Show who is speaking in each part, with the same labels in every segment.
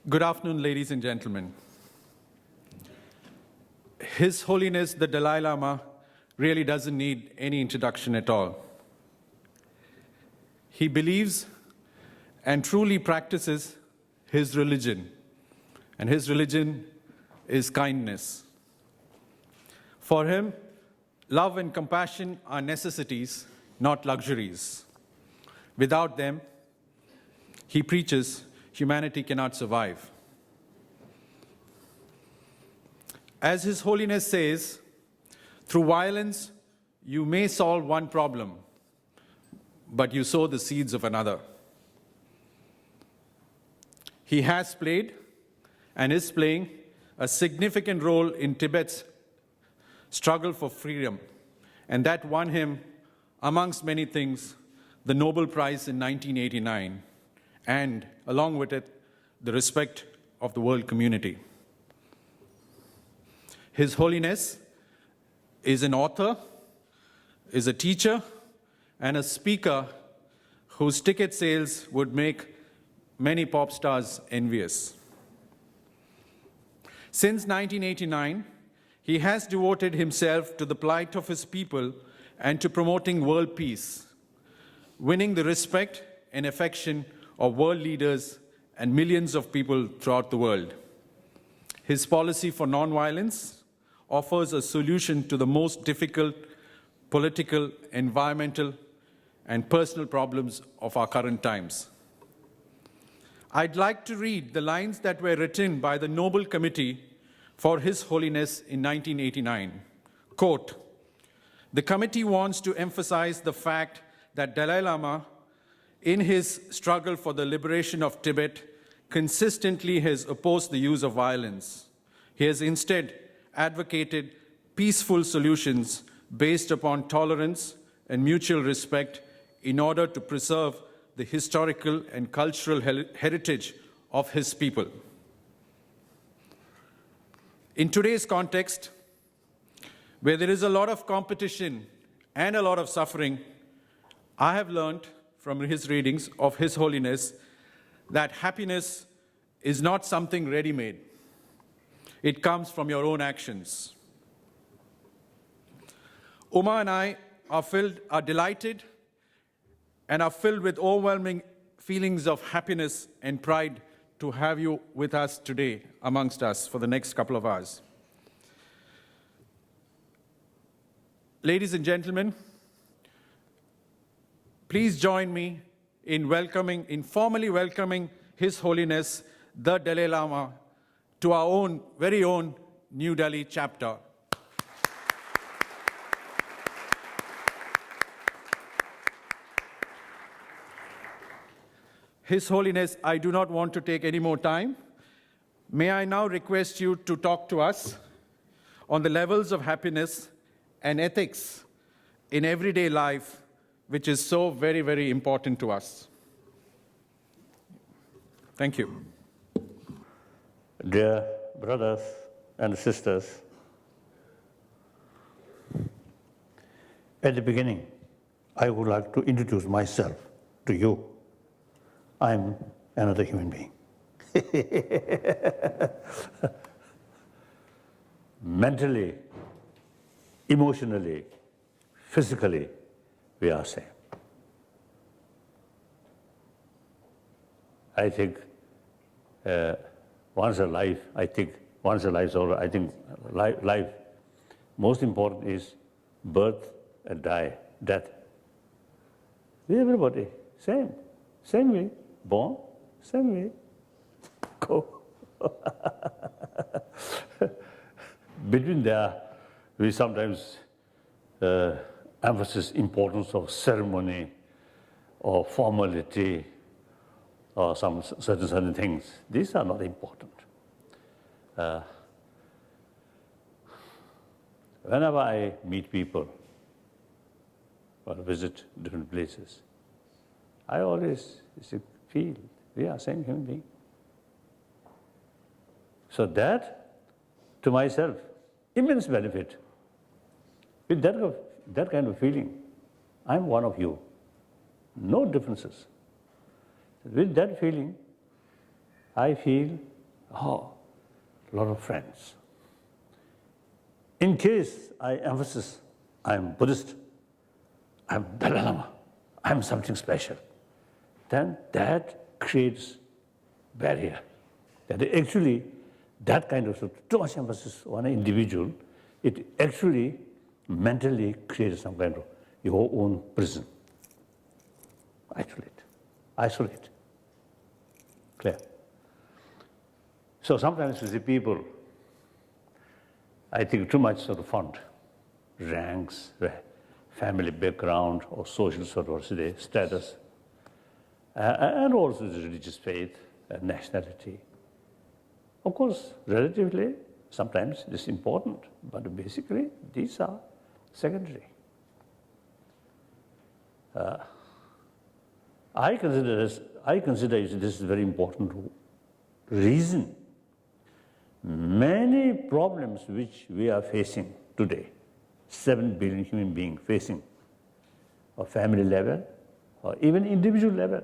Speaker 1: Good afternoon, ladies and gentlemen. His Holiness the Dalai Lama really doesn't need any introduction at all. He believes and truly practices his religion, and his religion is kindness. For him, love and compassion are necessities, not luxuries. Without them, he preaches, humanity cannot survive. As His Holiness says, through violence, you may solve one problem, but you sow the seeds of another. He has played and is playing a significant role in Tibet's struggle for freedom, and that won him, amongst many things, the Nobel Prize in 1989, and along with it, the respect of the world community. His Holiness is an author, is a teacher, and a speaker whose ticket sales would make many pop stars envious. Since 1989, he has devoted himself to the plight of his people and to promoting world peace, winning the respect and affection of world leaders and millions of people throughout the world. His policy for nonviolence offers a solution to the most difficult political, environmental, and personal problems of our current times. I'd like to read the lines that were written by the Nobel Committee for His Holiness in 1989. Quote, "The committee wants to emphasize the fact that Dalai Lama, in his struggle for the liberation of Tibet, consistently has opposed the use of violence. He has instead advocated peaceful solutions based upon tolerance and mutual respect in order to preserve the historical and cultural heritage of his people." In today's context, where there is a lot of competition and a lot of suffering, I have learned from his readings of His Holiness that happiness is not something ready-made. It comes from your own actions. Uma and I are delighted and are filled with overwhelming feelings of happiness and pride to have you with us today, amongst us, for the next couple of hours. Ladies and gentlemen, please join me in formally welcoming His Holiness the Dalai Lama to our very own New Delhi chapter. His Holiness, I do not want to take any more time. May I now request you to talk to us on the levels of happiness and ethics in everyday life, which is so very, very important to us. Thank you.
Speaker 2: Dear brothers and sisters, at the beginning, I would like to introduce myself to you. I'm another human being. Mentally, emotionally, physically, we are same. I think once a life, life, most important is birth and death. Everybody, same way, born, same way, go. Between there, we sometimes emphasize importance of ceremony or formality or some certain things. These are not important. Whenever I meet people or visit different places, I always feel we are same human being. So that, to myself, immense benefit. With that kind of feeling, I'm one of you. No differences. With that feeling, I feel Oh, a lot of friends. In case I emphasize I'm Buddhist, I'm Dalai Lama, I'm something special, then that creates barrier. That actually, that kind of too much emphasis on an individual, it actually mentally creates some kind of your own prison. Isolate. Clear? So sometimes you see people, I think too much sort of font, ranks, family background, or social sort of status, and also the religious faith, nationality. Of course, relatively, sometimes it's important, but basically these are secondary. I consider this is a very important reason. Many problems which we are facing today, 7 billion human beings facing, or family level, or even individual level,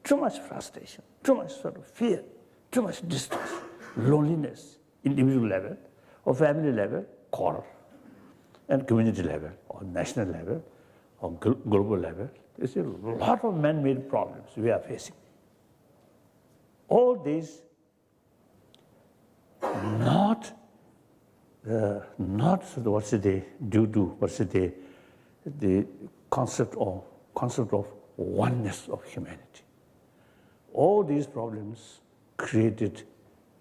Speaker 2: too much frustration, too much sort of fear, too much distress, loneliness, individual level, or family level, quarrel, and community level, or national level, or global level. There's a lot of man-made problems we are facing. All these not due to the concept of oneness of humanity. All these problems created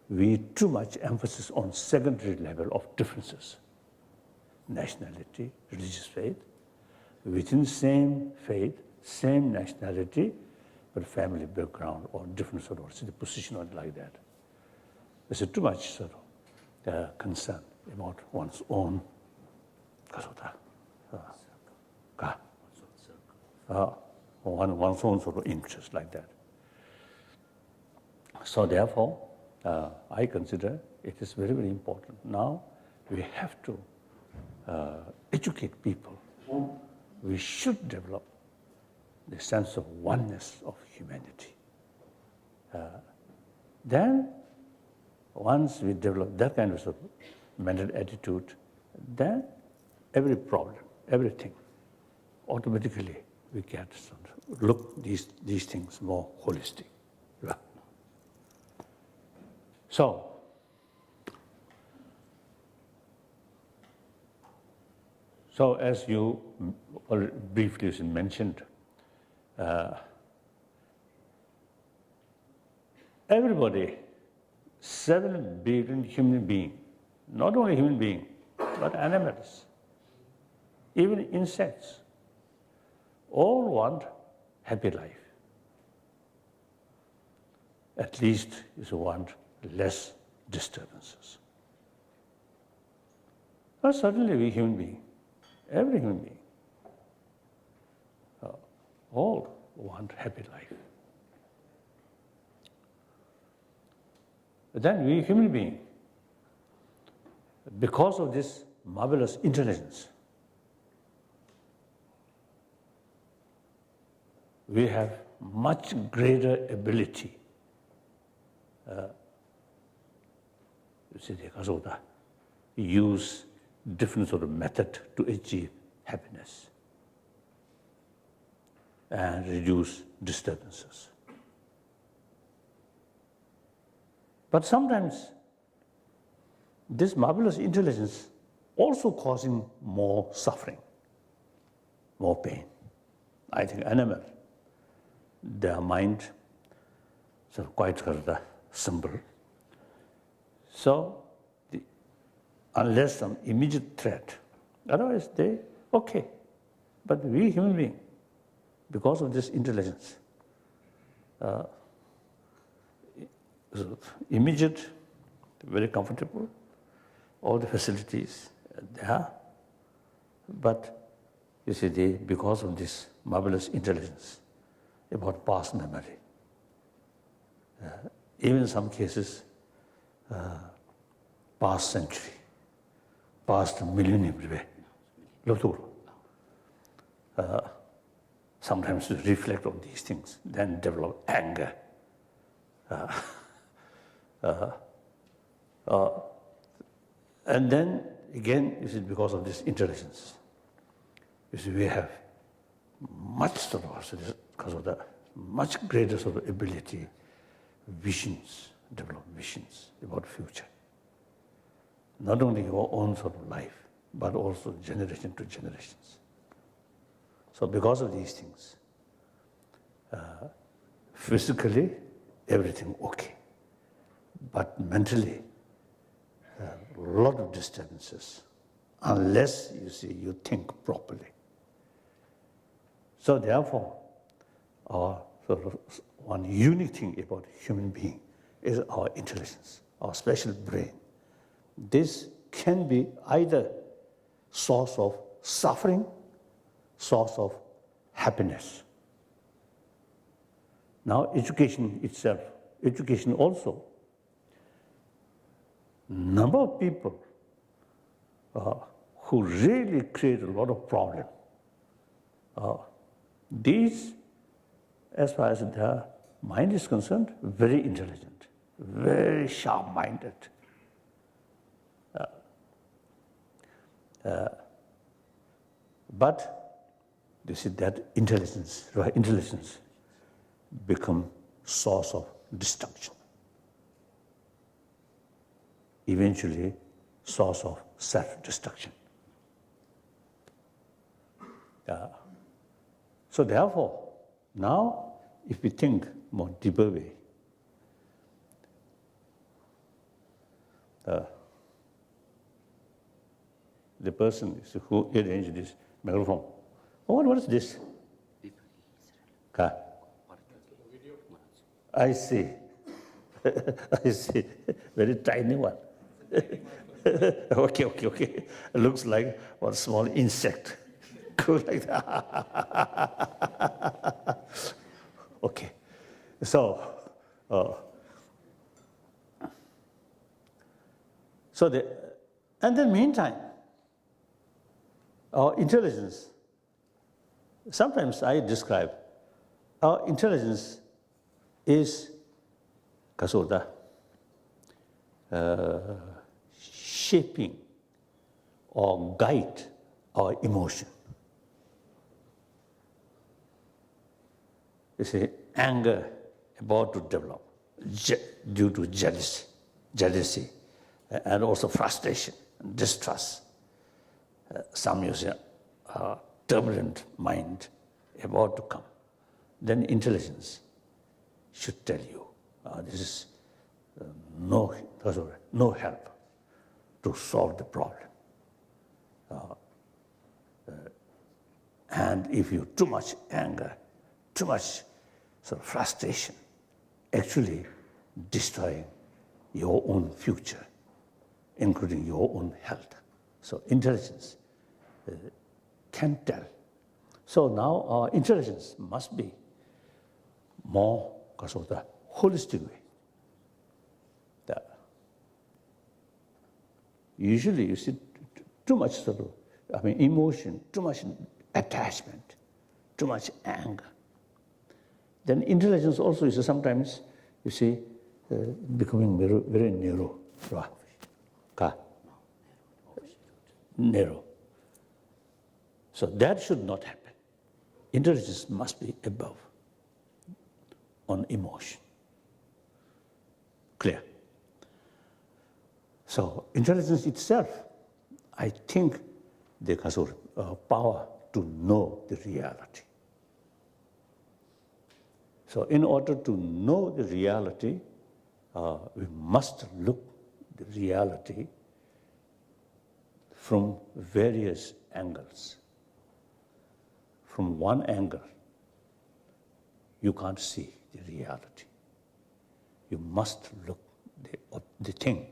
Speaker 2: with too much emphasis on secondary level of differences. Nationality, religious faith, within same faith, same nationality, but family background or different sort of position or like that. There's too much sort of concern about one's own one's own sort of interest like that. So therefore, I consider it is very, very important. Now we have to educate people. We should develop the sense of oneness of humanity. Then, once we develop that kind of sort of mental attitude, then every problem, everything, automatically we get sort of look these things more holistic. Yeah. So as you briefly mentioned, everybody, 7 billion human beings, not only human beings, but animals, even insects, all want happy life. At least you want less disturbances. But certainly we human beings, every human being, all want happy life. But then we human beings, because of this marvelous intelligence, we have much greater ability use different sort of method to achieve happiness and reduce disturbances. But sometimes this marvelous intelligence also causing more suffering, more pain. I think animal, their mind is quite simple. So unless some immediate threat, otherwise they okay. But we human beings, because of this intelligence, immediate, very comfortable, all the facilities there. But you see, because of this marvelous intelligence about past memory, even in some cases, past century, past millennium, sometimes to reflect on these things, then develop anger, And then, again, this is because of this intelligence. You see, we have much sort of, because of the much greater sort of ability, visions, develop visions about future. Not only your own sort of life, but also generation to generations. So because of these things, physically, everything okay. But mentally, a lot of disturbances, unless you think properly. So therefore, our sort of one unique thing about human being is our intelligence, our special brain. This can be either source of suffering, source of happiness. Now, education itself, education also. Number of people who really create a lot of problem. These, as far as their mind is concerned, very intelligent, very sharp-minded. But you see that intelligence become source of destruction. Eventually, source of self-destruction. So therefore, now, if we think more deeper way, the person who arranged this microphone, what is this? I see. I see. Very tiny one. Okay. Looks like one small insect. Go like that. Okay. So and then meantime, our intelligence, sometimes I describe our intelligence is kasoda, shaping or guide our emotion. You see, anger about to develop due to jealousy, and also frustration, and distrust. Some use a turbulent mind about to come. Then intelligence should tell you this is no help to solve the problem. And if you too much anger, too much sort of frustration, actually destroying your own future, including your own health. So intelligence can tell. So now our intelligence must be more because of the holistic way. Usually you see too much sort of, emotion, too much attachment, too much anger. Then intelligence also is sometimes, you see, becoming very narrow. Narrow. So that should not happen. Intelligence must be above on emotion. Clear? So intelligence itself, I think, the power to know the reality. So in order to know the reality, we must look the reality from various angles. From one angle, you can't see the reality. You must look the thing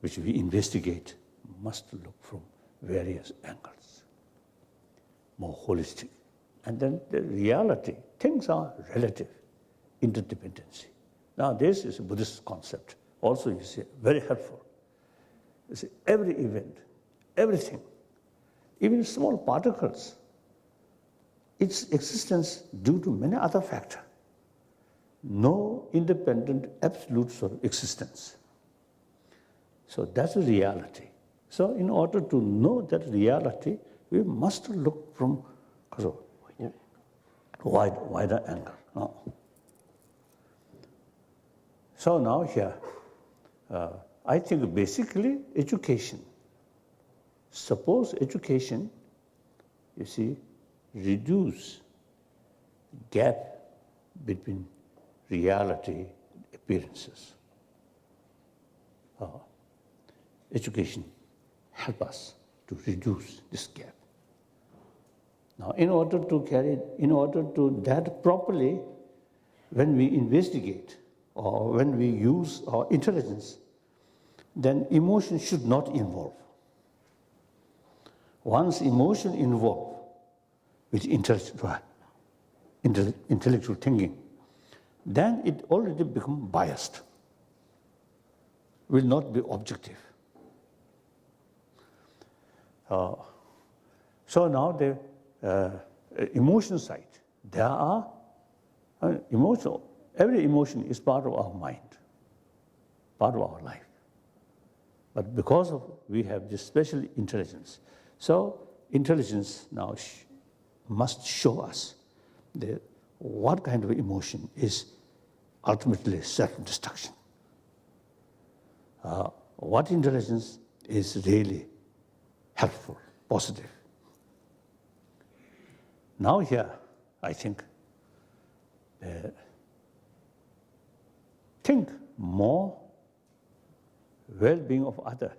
Speaker 2: which we investigate must look from various angles, more holistic. And then the reality, things are relative, interdependency. Now this is a Buddhist concept, also you see, very helpful. You see, every event, everything, even small particles, its existence due to many other factors. No independent absolute sort of existence. So that's a reality. So in order to know that reality, we must look from wider angle. No? So now here, I think basically education. Suppose education, you see, reduce gap between reality and appearances. Education help us to reduce this gap. Now, in order to that properly, when we investigate or when we use our intelligence, then emotion should not involve. Once emotion involve with intellectual thinking, then it already becomes biased, will not be objective. So now the emotion side, there are emotional. Every emotion is part of our mind, part of our life. But because of we have this special intelligence, so intelligence now must show us what kind of emotion is ultimately self-destruction. What intelligence is really helpful, positive. Now here, I think, think more well-being of other,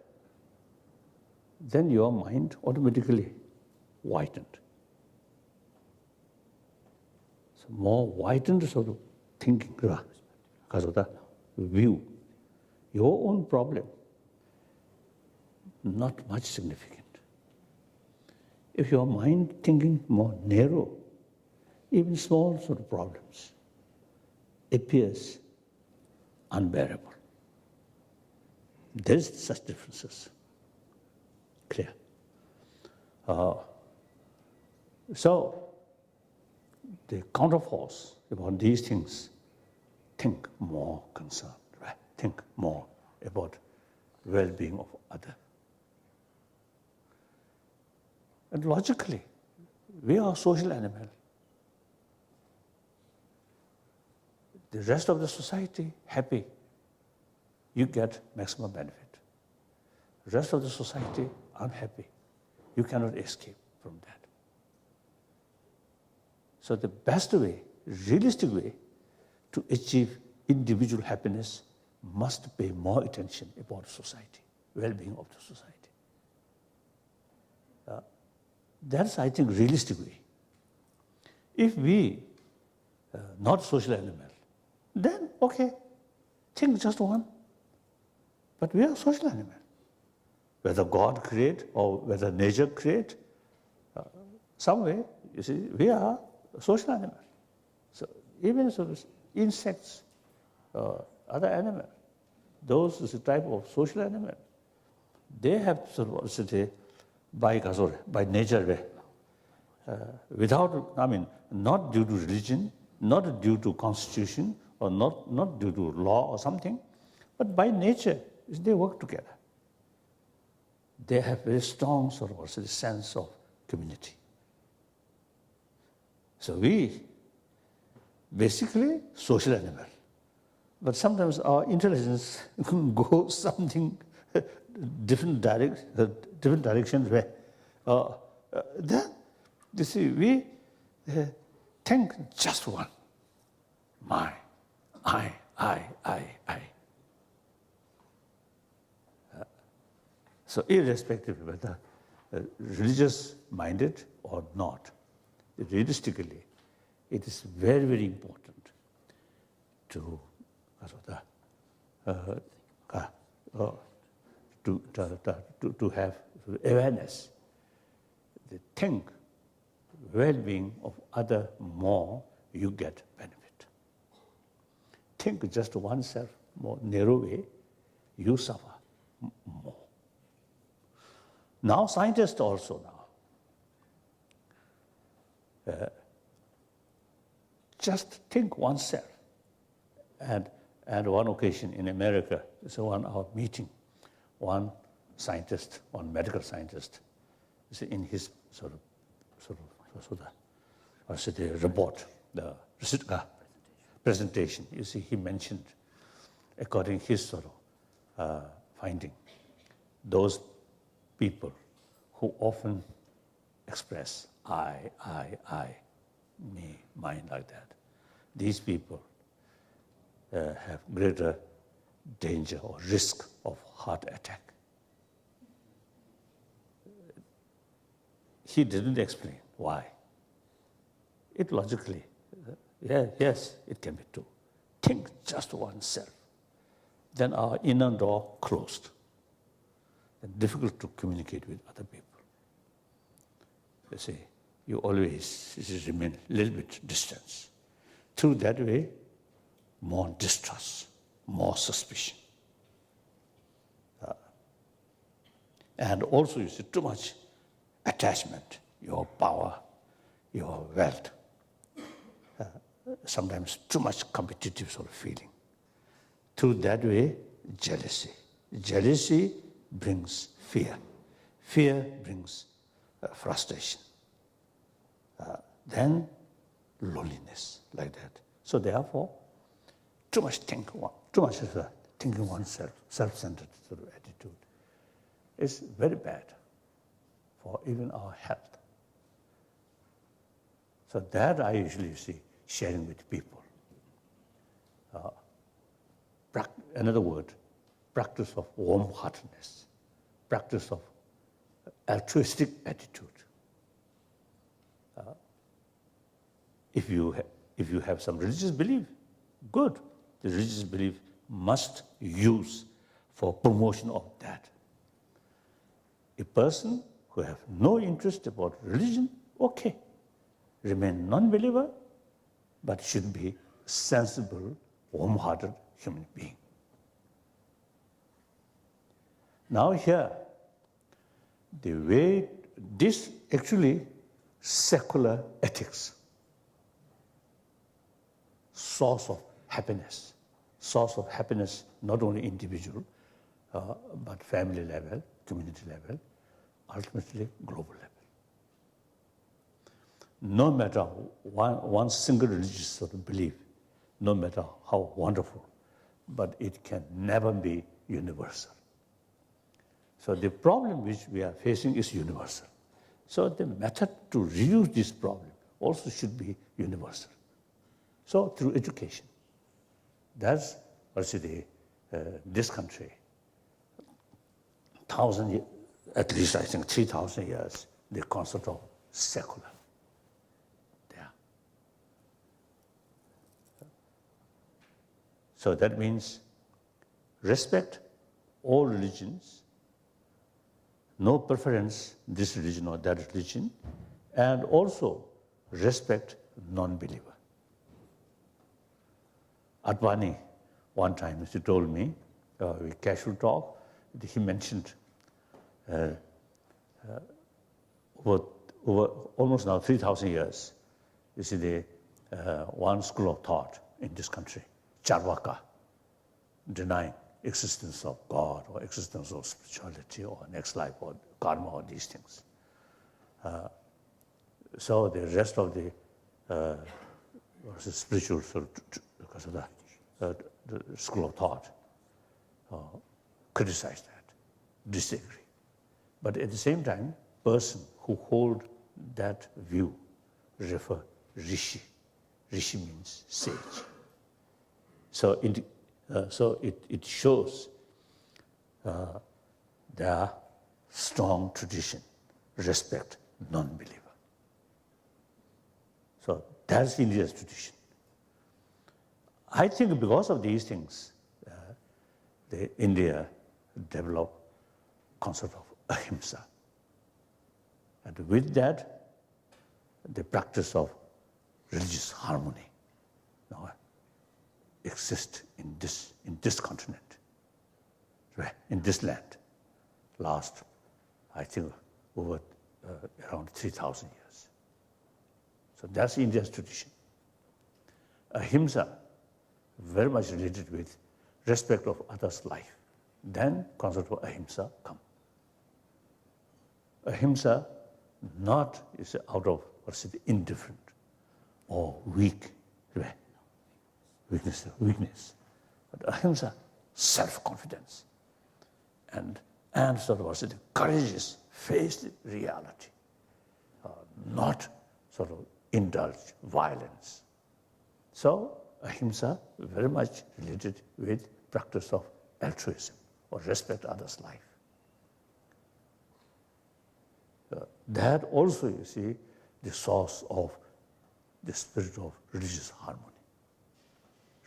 Speaker 2: then your mind automatically widened. So more widened sort of thinking, because of the view. Your own problem, not much significant. If your mind thinking more narrow, even small sort of problems appears unbearable. There's such differences. Clear. So the counterforce about these things, think more concerned, right? Think more about well-being of other. And logically, we are a social animal. The rest of the society happy, you get maximum benefit. The rest of the society unhappy, you cannot escape from that. So the best way, realistic way to achieve individual happiness must pay more attention about society, well-being of the society. That's, I think, realistic way. If we not social animal, then okay, think just one. But we are social animal. Whether God create or whether nature create, some way, you see, we are social animal. So even sort of insects, other animals, those is a type of social animal. They have sort of by nature, without, I mean, not due to religion, not due to constitution, or not due to law or something, but by nature, they work together. They have very strong sort of also sense of community. So we, basically, social animal. But sometimes our intelligence goes something different directions where then you see we think just one. My, I. So irrespective of whether religious minded or not, realistically, it is very, very important to have awareness, to think well-being of other more, you get benefit. Think just oneself more narrow way, you suffer more. Now scientists also now, just think oneself. And one occasion in America, so on our meeting, one scientist, one medical scientist, in his the report, the presentation, you see, he mentioned, according to his finding, those people who often express I, me, mine, like that, these people have greater danger or risk of heart attack. He didn't explain why. It logically, yes, it can be true. Think just oneself. Then our inner door closed. And difficult to communicate with other people. You see, you always remain a little bit distance. Through that way, more distrust, more suspicion. And also, you see, too much attachment, your power, your wealth. Sometimes too much competitive sort of feeling. Through that way, jealousy. Jealousy brings fear. Fear brings frustration. Then loneliness, like that. So therefore, too much thinking oneself, self-centered sort of attitude is very bad for even our health. So that I usually see sharing with people. Another word, practice of warm-heartedness, practice of altruistic attitude. If you have some religious belief, good. The religious belief must use for promotion of that. A person who have no interest about religion, okay, remain non-believer, but should be sensible, warm-hearted human being. Now here, the way this actually secular ethics, source of happiness not only individual, but family level, community level, ultimately global level. No matter one single religious sort of belief, no matter how wonderful, but it can never be universal. So the problem which we are facing is universal. So the method to reduce this problem also should be universal. So through education, that's also this country, at least I think 3,000 years, the concept of secular. There. So that means respect all religions, no preference this religion or that religion, and also respect non-believer. Advani, one time, he told me, we casual talk, he mentioned over almost now 3,000 years, you see the one school of thought in this country, Charvaka, denying existence of God or existence of spirituality or next life or karma or these things. So the rest of the spiritual because of the school of thought criticize that, disagree. But at the same time, person who hold that view refer rishi. Rishi means sage. So it shows their strong tradition, respect non-believer. So that's India's tradition. I think because of these things, India developed concept of ahimsa. And with that, the practice of religious harmony now exists in this continent, right, in this land, last, I think, over around 3,000 years. So that's India's tradition. Ahimsa, very much related with respect of others' life, then concept of ahimsa come. Ahimsa not is out of indifferent or weak, weakness. But ahimsa, self-confidence, and sort of courageous, face reality, not sort of indulge violence. So ahimsa very much related with practice of altruism or respect others' life. That also, you see, the source of the spirit of religious harmony.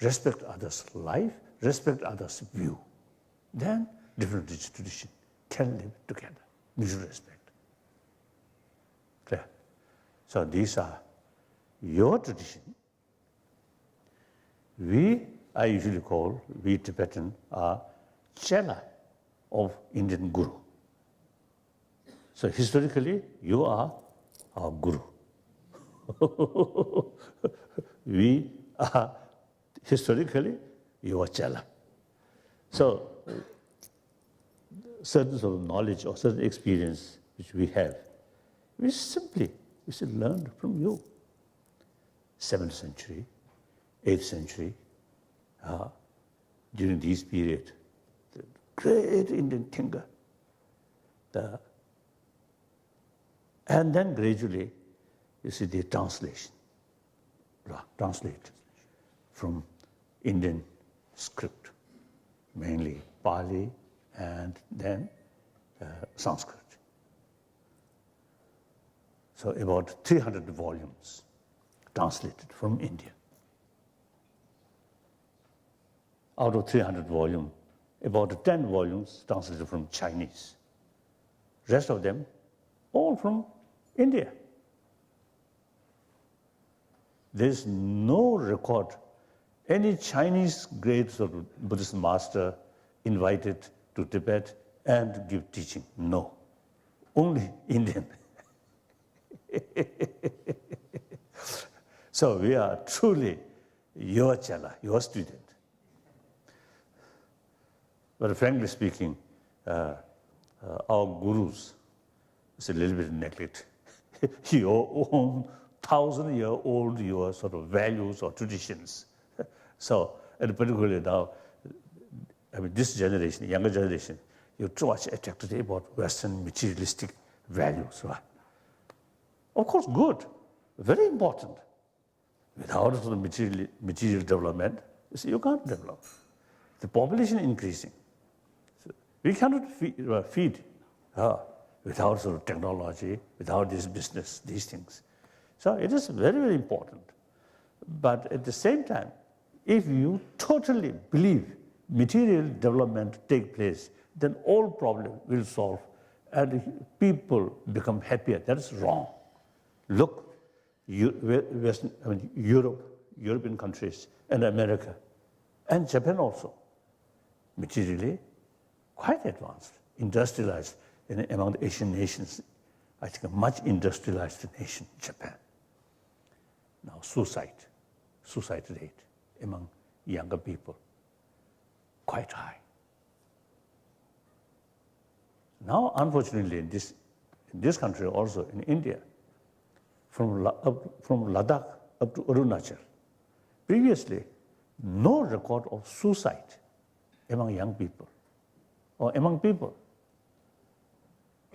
Speaker 2: Respect others' life, respect others' view. Then different religious traditions can live together, mutual respect. Clear? So these are your tradition. I usually call, we Tibetan are chela of Indian Guru. So historically, you are our Guru. We are, historically, you are chela. So certain sort of knowledge or certain experience which we have, we should learn from you. 7th century, 8th century, during this period, the great Indian thinker, and then gradually, you see the translate from Indian script, mainly Pali and then Sanskrit. So about 300 volumes translated from India. Out of 300 volumes, about 10 volumes translated from Chinese. Rest of them, all from India. There's no record, any Chinese great sort of Buddhist master invited to Tibet and give teaching. No, only Indian. So we are truly your chela, your student. But frankly speaking, our gurus is a little bit neglect. Your own 1,000-year-old your sort of values or traditions. So, and particularly now, I mean, this generation, younger generation, you're too much attracted about Western materialistic values, right? Of course, good, very important. Without sort of material development, you see, you can't develop. The population increasing. So we cannot feed without sort of technology, without this business, these things. So it is very, very important. But at the same time, if you totally believe material development take place, then all problems will solve and people become happier. That is wrong. Look, European countries and America and Japan also, materially quite advanced, industrialized among the Asian nations. I think a much industrialized nation, Japan. Now suicide rate among younger people, quite high. Now, unfortunately, in this country also, in India, from Ladakh up to Arunachal, previously, no record of suicide among young people or among people.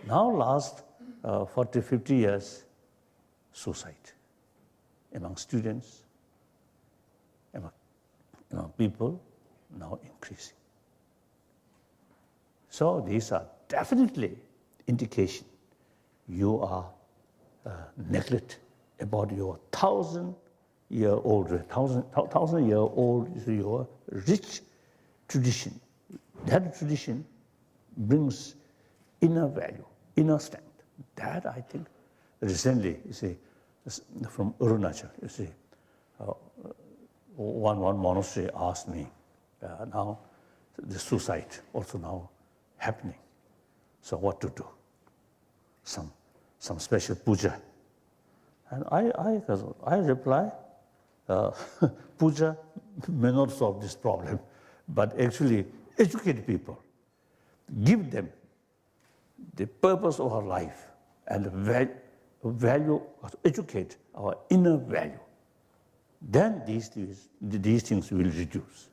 Speaker 2: Now, last 40, 50 years, suicide among students, among people, now increasing. So these are definitely indication you are neglect about your 1,000-year-old your rich tradition. That tradition brings inner value, inner strength. That I think recently, you see, from Arunachal, you see, one monastery asked me, now the suicide also now happening. So what to do? Some special puja. And I reply, puja may not solve this problem, but actually educate people give them the purpose of our life and the value, educate our inner value, then these things will reduce.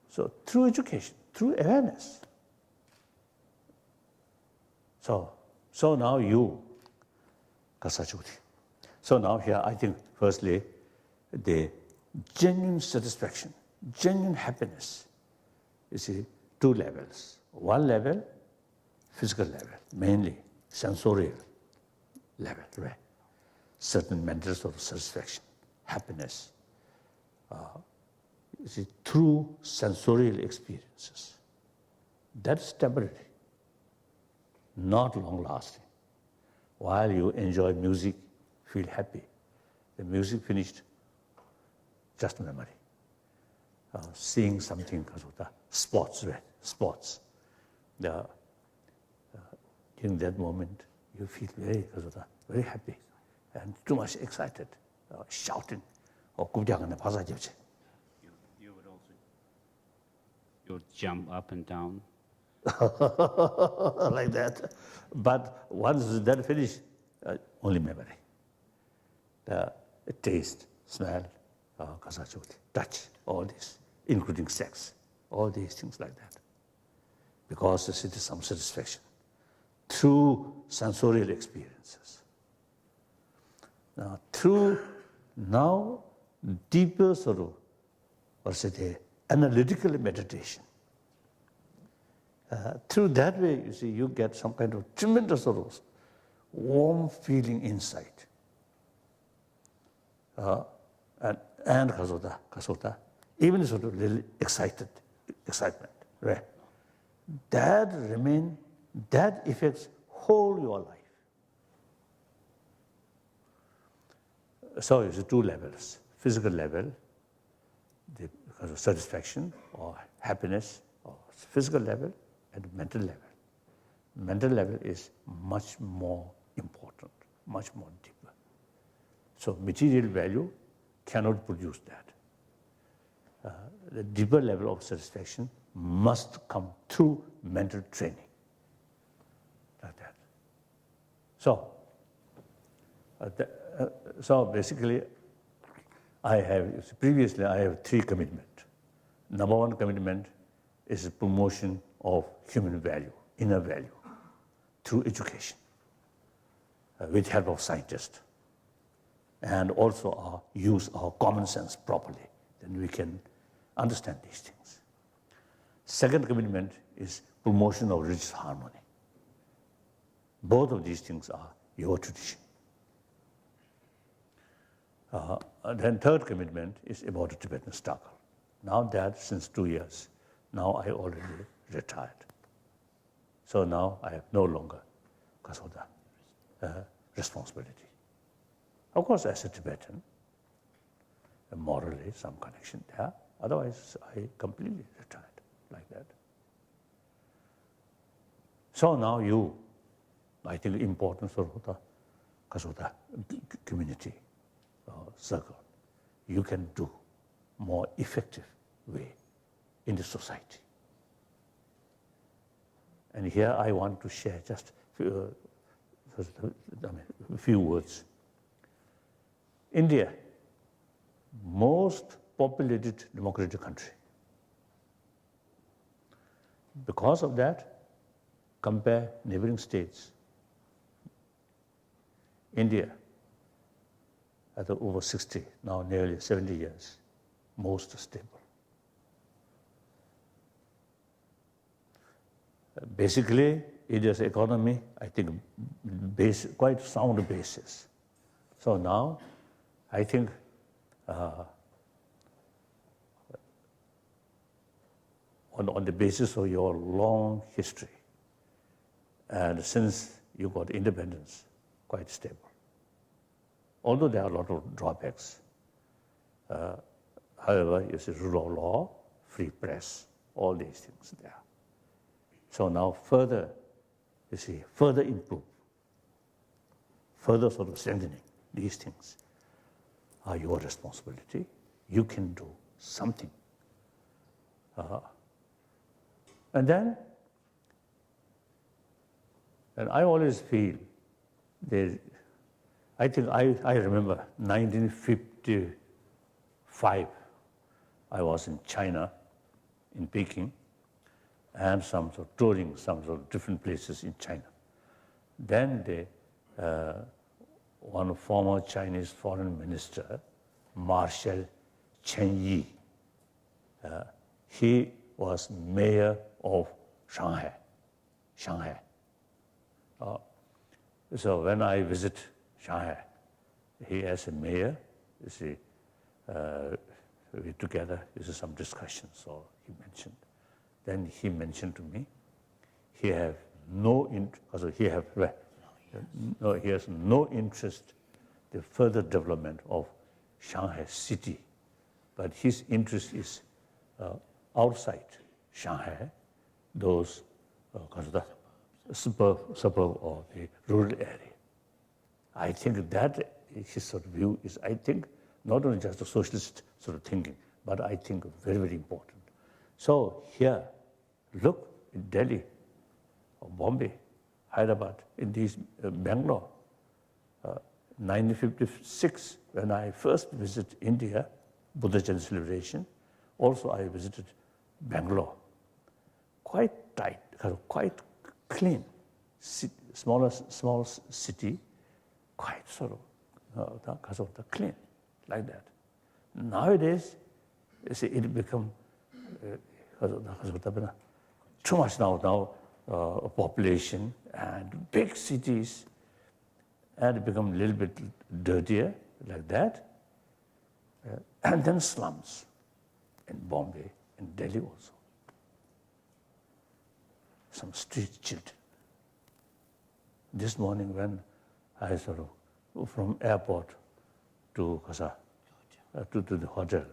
Speaker 2: So through education, through awareness. So now you, Kasachuti. So now here I think firstly, the genuine satisfaction, genuine happiness, you see, two levels. One level, physical level, mainly sensorial level, right? Certain mental sort of satisfaction, happiness, you see, through sensorial experiences. That's temporary, not long-lasting. While you enjoy music, feel happy. The music finished, just memory. Seeing something, sports, right? Sports. In that moment, you feel very happy and too much excited, shouting.
Speaker 3: You would also you'll jump up and down.
Speaker 2: Like that. But once that finished, only memory. The taste, smell, touch, all this, including sex, all these things like that. Because it is some satisfaction through sensorial experiences. Now, through deeper sort of, analytical meditation, through that way, you see, you get some kind of tremendous sort of warm feeling inside. And kasota, even sort of little excitement, right? That affects whole your life. So it's two levels, physical level, the satisfaction or happiness, or physical level, and mental level. Mental level is much more important, much more deeper. So material value cannot produce that. The deeper level of satisfaction must come through mental training, like that. So basically, previously I have three commitments. Number one commitment is the promotion of human value, inner value, through education, with help of scientists, and also use our common sense properly. Then we can understand these things. Second commitment is promotion of religious harmony. Both of these things are your tradition. Then third commitment is about the Tibetan struggle. Now that since 2 years, now I already retired. So now I have no longer responsibility. Of course, as a Tibetan, morally some connection there. Otherwise, I completely retired like that. So now you, I think, importance of the community circle, you can do more effective way in the society. And here I want to share just a few words. India, most populated democratic country. Because of that, compare neighboring states. India, at over 60, now nearly 70 years, most stable. Basically, India's economy, I think, quite sound basis. So now, I think on the basis of your long history, and since you got independence, quite stable. Although there are a lot of drawbacks. However, you see rule of law, free press, all these things there. So now further, you see, further improve, further sort of strengthening these things are your responsibility. You can do something And then, and I always feel that, I think I remember 1955, I was in China, in Peking, and some sort of touring some sort of different places in China. Then one former Chinese foreign minister, Marshal Chen Yi, he was mayor of Shanghai. So when I visit Shanghai, he as a mayor, you see, we together, this is some discussion, so he mentioned. Then he mentioned to me, he has no interest in the further development of Shanghai city, but his interest is outside Shanghai, those because of the suburb or the rural area. I think that his sort of view is, I think, not only just a socialist sort of thinking, but I think very, very important. So here, look in Delhi, or Bombay, Hyderabad, in these Bangalore, 1956, when I first visited India, Buddha Jayanti celebration, also I visited Bangalore. Quite tight, quite clean, small city, quite sort of because of the clean, like that. Nowadays, you see, it become too much now population and big cities, and it become a little bit dirtier, like that. And then slums in Bombay, in Delhi also. Some street children. This morning when I sort of, from airport to the hotel,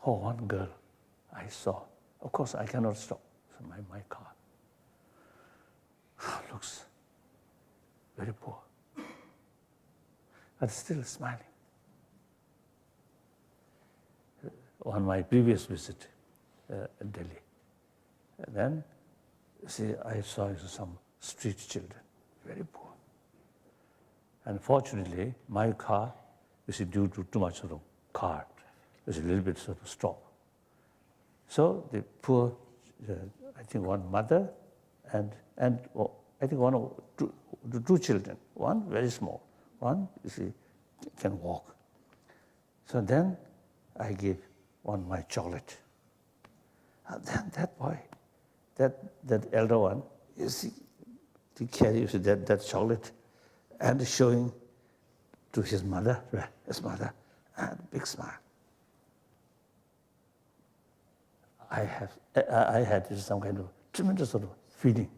Speaker 2: one girl I saw. Of course, I cannot stop my car. Looks very poor, but still smiling. On my previous visit in Delhi, and then I saw some street children, very poor. And fortunately, my car, due to too much sort of car, was a little bit sort of stop. So the poor, I think one mother, and I think two children. One very small, one can walk. So then I gave one my chocolate. And then that boy, that elder one, he carries that chocolate and showing to his mother, and big smile. I had some kind of tremendous sort of feeling,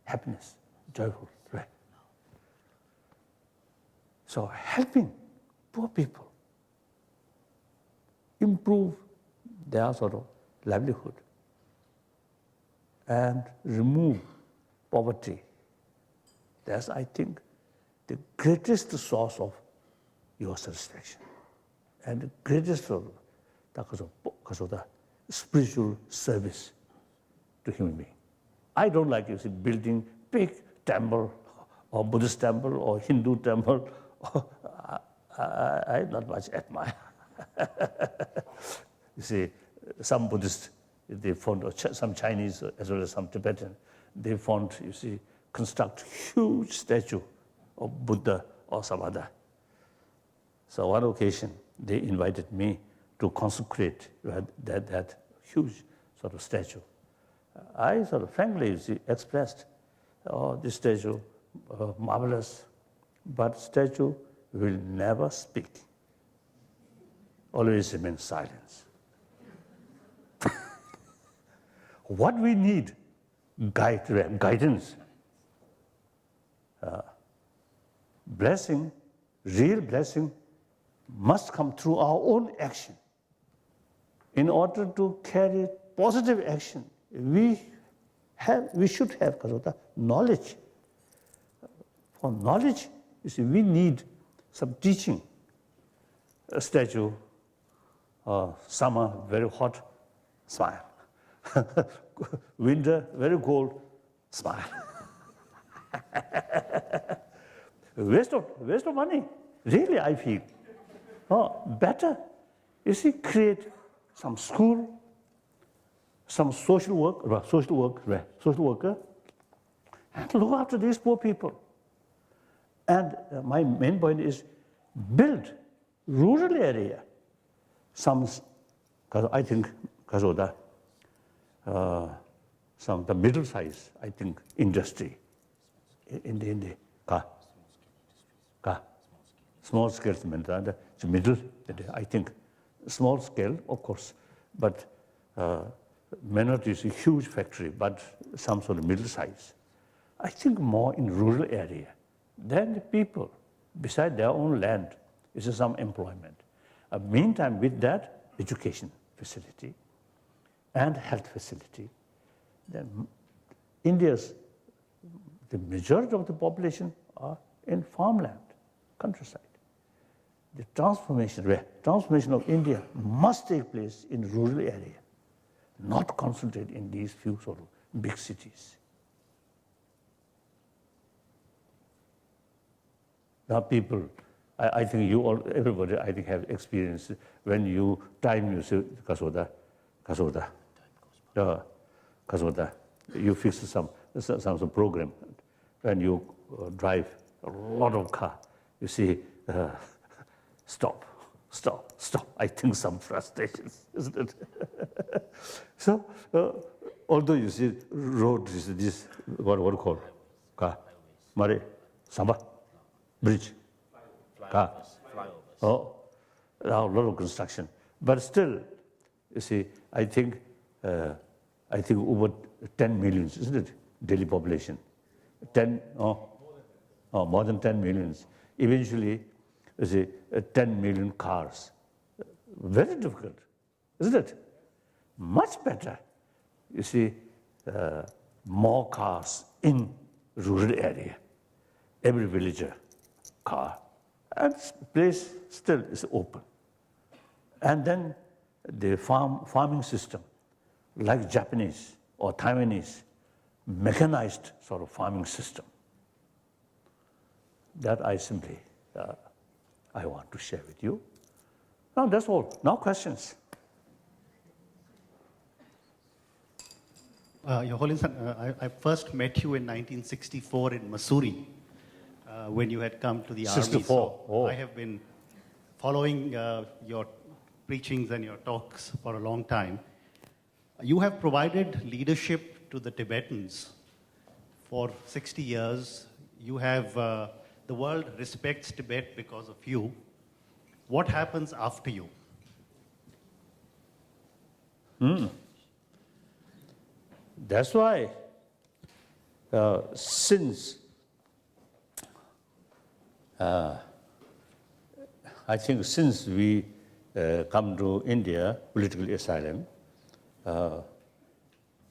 Speaker 2: happiness, joyful, right? So helping poor people improve their sort of livelihood and remove poverty. That's, I think, the greatest source of your satisfaction and the greatest sort of, because of the spiritual service to human being. I don't like building big temple or Buddhist temple or Hindu temple. I not much admire. You see, some Buddhists, they found, some Chinese as well as some Tibetan, they found, construct huge statue of Buddha or some other. So one occasion, they invited me to consecrate that huge sort of statue. I sort of frankly expressed, this statue, marvelous, but statue will never speak. Always remain silent. What we need, guidance. Blessing, real blessing, must come through our own action. In order to carry positive action, we should have knowledge. For knowledge, we need some teaching. A statue, summer, very hot, smile. Winter, very cold, smile. Waste of money, really, I feel. Oh, better, you see, create some school, some social worker, and look after these poor people. And my main point is build rural area. Because I think, because of the middle size, I think, industry in the small scale, the middle, I think, small scale, of course, but minority is a huge factory, but some sort of middle size. I think more in rural area. Then the people, beside their own land, is some employment. Meantime, with that, education facility and health facility. Then India's, the majority of the population are in farmland, countryside. The transformation of India must take place in rural area, not concentrate in these few sort of big cities. Now people, I think you all, everybody, I think have experience when you time yourself, you fix some program. When you drive a lot of car, you see, stop. I think some frustrations, isn't it? So, although you see road is this, what call, car, Mare, Samba, bridge, car. Oh, a lot of construction. But still, you see, I think over 10 million, isn't it? Daily population. More than 10 millions. Eventually, you see, 10 million cars. Very difficult, isn't it? Much better, you see, more cars in rural area. Every villager, car. And place still is open. And then the farming system, like Japanese or Taiwanese, mechanized sort of farming system. That I simply, I want to share with you. Now that's all. Now questions.
Speaker 4: Your Holiness, I first met you in 1964 in Missouri when you had come to the
Speaker 2: 64.
Speaker 4: army. So I have been following your preachings and your talks for a long time. You have provided leadership to the Tibetans for 60 years. You have, the world respects Tibet because of you. What happens after you?
Speaker 2: That's why since I think since we come to India, political asylum,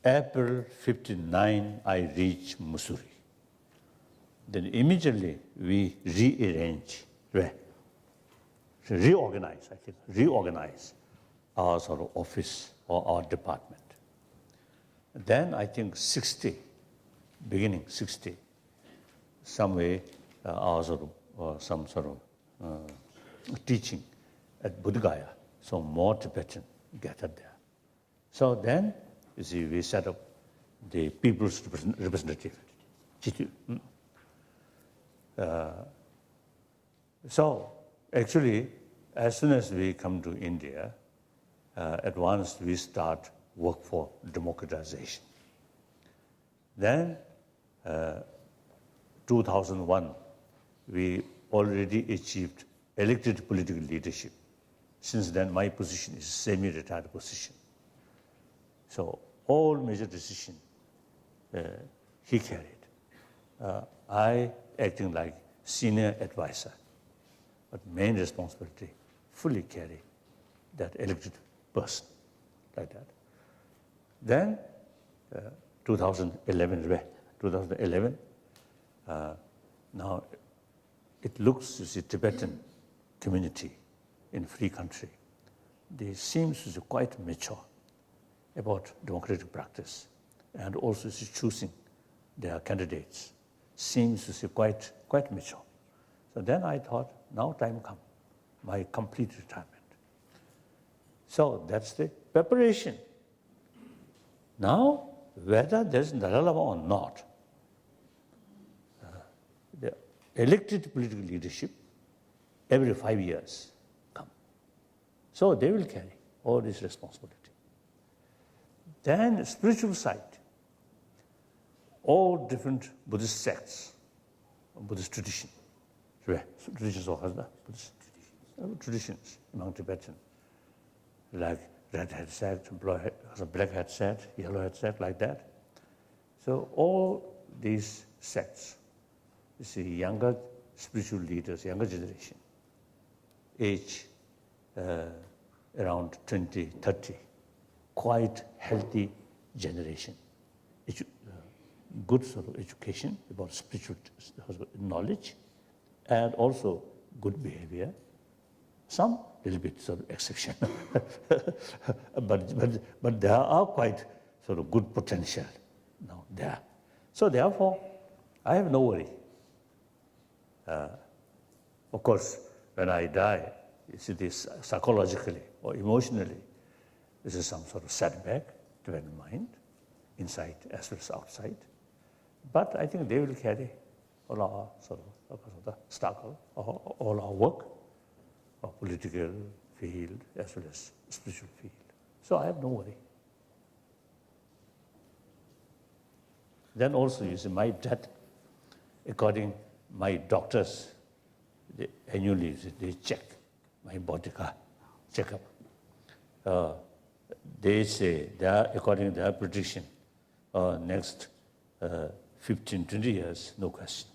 Speaker 2: April 59, I reached Missouri. Then immediately we reorganize our sort of office or our department. Then I think 60, beginning 60, some way our sort of, some sort of teaching at Bodh Gaya, so more Tibetan gathered there. So then, you see, we set up the people's representative. So actually, as soon as we come to India, at once we start work for democratization. Then, 2001, we already achieved elected political leadership. Since then, my position is semi-retired position. So all major decisions he carried. I acting like senior advisor, but main responsibility fully carry that elected person, like that. Then 2011, now it looks as a Tibetan community in free country. They seem to be quite mature. about democratic practice and also choosing their candidates seems to be quite mature. So then I thought, now time come, my complete retirement. So that's the preparation. Now, whether there's Dalai Lama or not, the elected political leadership every 5 years come. So they will carry all this responsibility. Then spiritual side, all different Buddhist sects, Buddhist traditions Buddhist traditions among Tibetans, like red hat sect, black hat sect, yellow hat sect, like that. So all these sects, you see, younger spiritual leaders, younger generation, age around 20, 30, quite healthy generation. Good sort of education about spiritual knowledge, and also good behavior. Some little bit sort of exception, but there are quite sort of good potential now there. So therefore, I have no worry. Of course, when I die, you see this psychologically or emotionally, this is some sort of setback to the mind, inside as well as outside. But I think they will carry all our sort of struggle, all our work, our political field as well as spiritual field. So I have no worry. Then also, you see, my death, according my doctors, annually they check my body checkup. They say according to their prediction, next 15, 20 years, no question.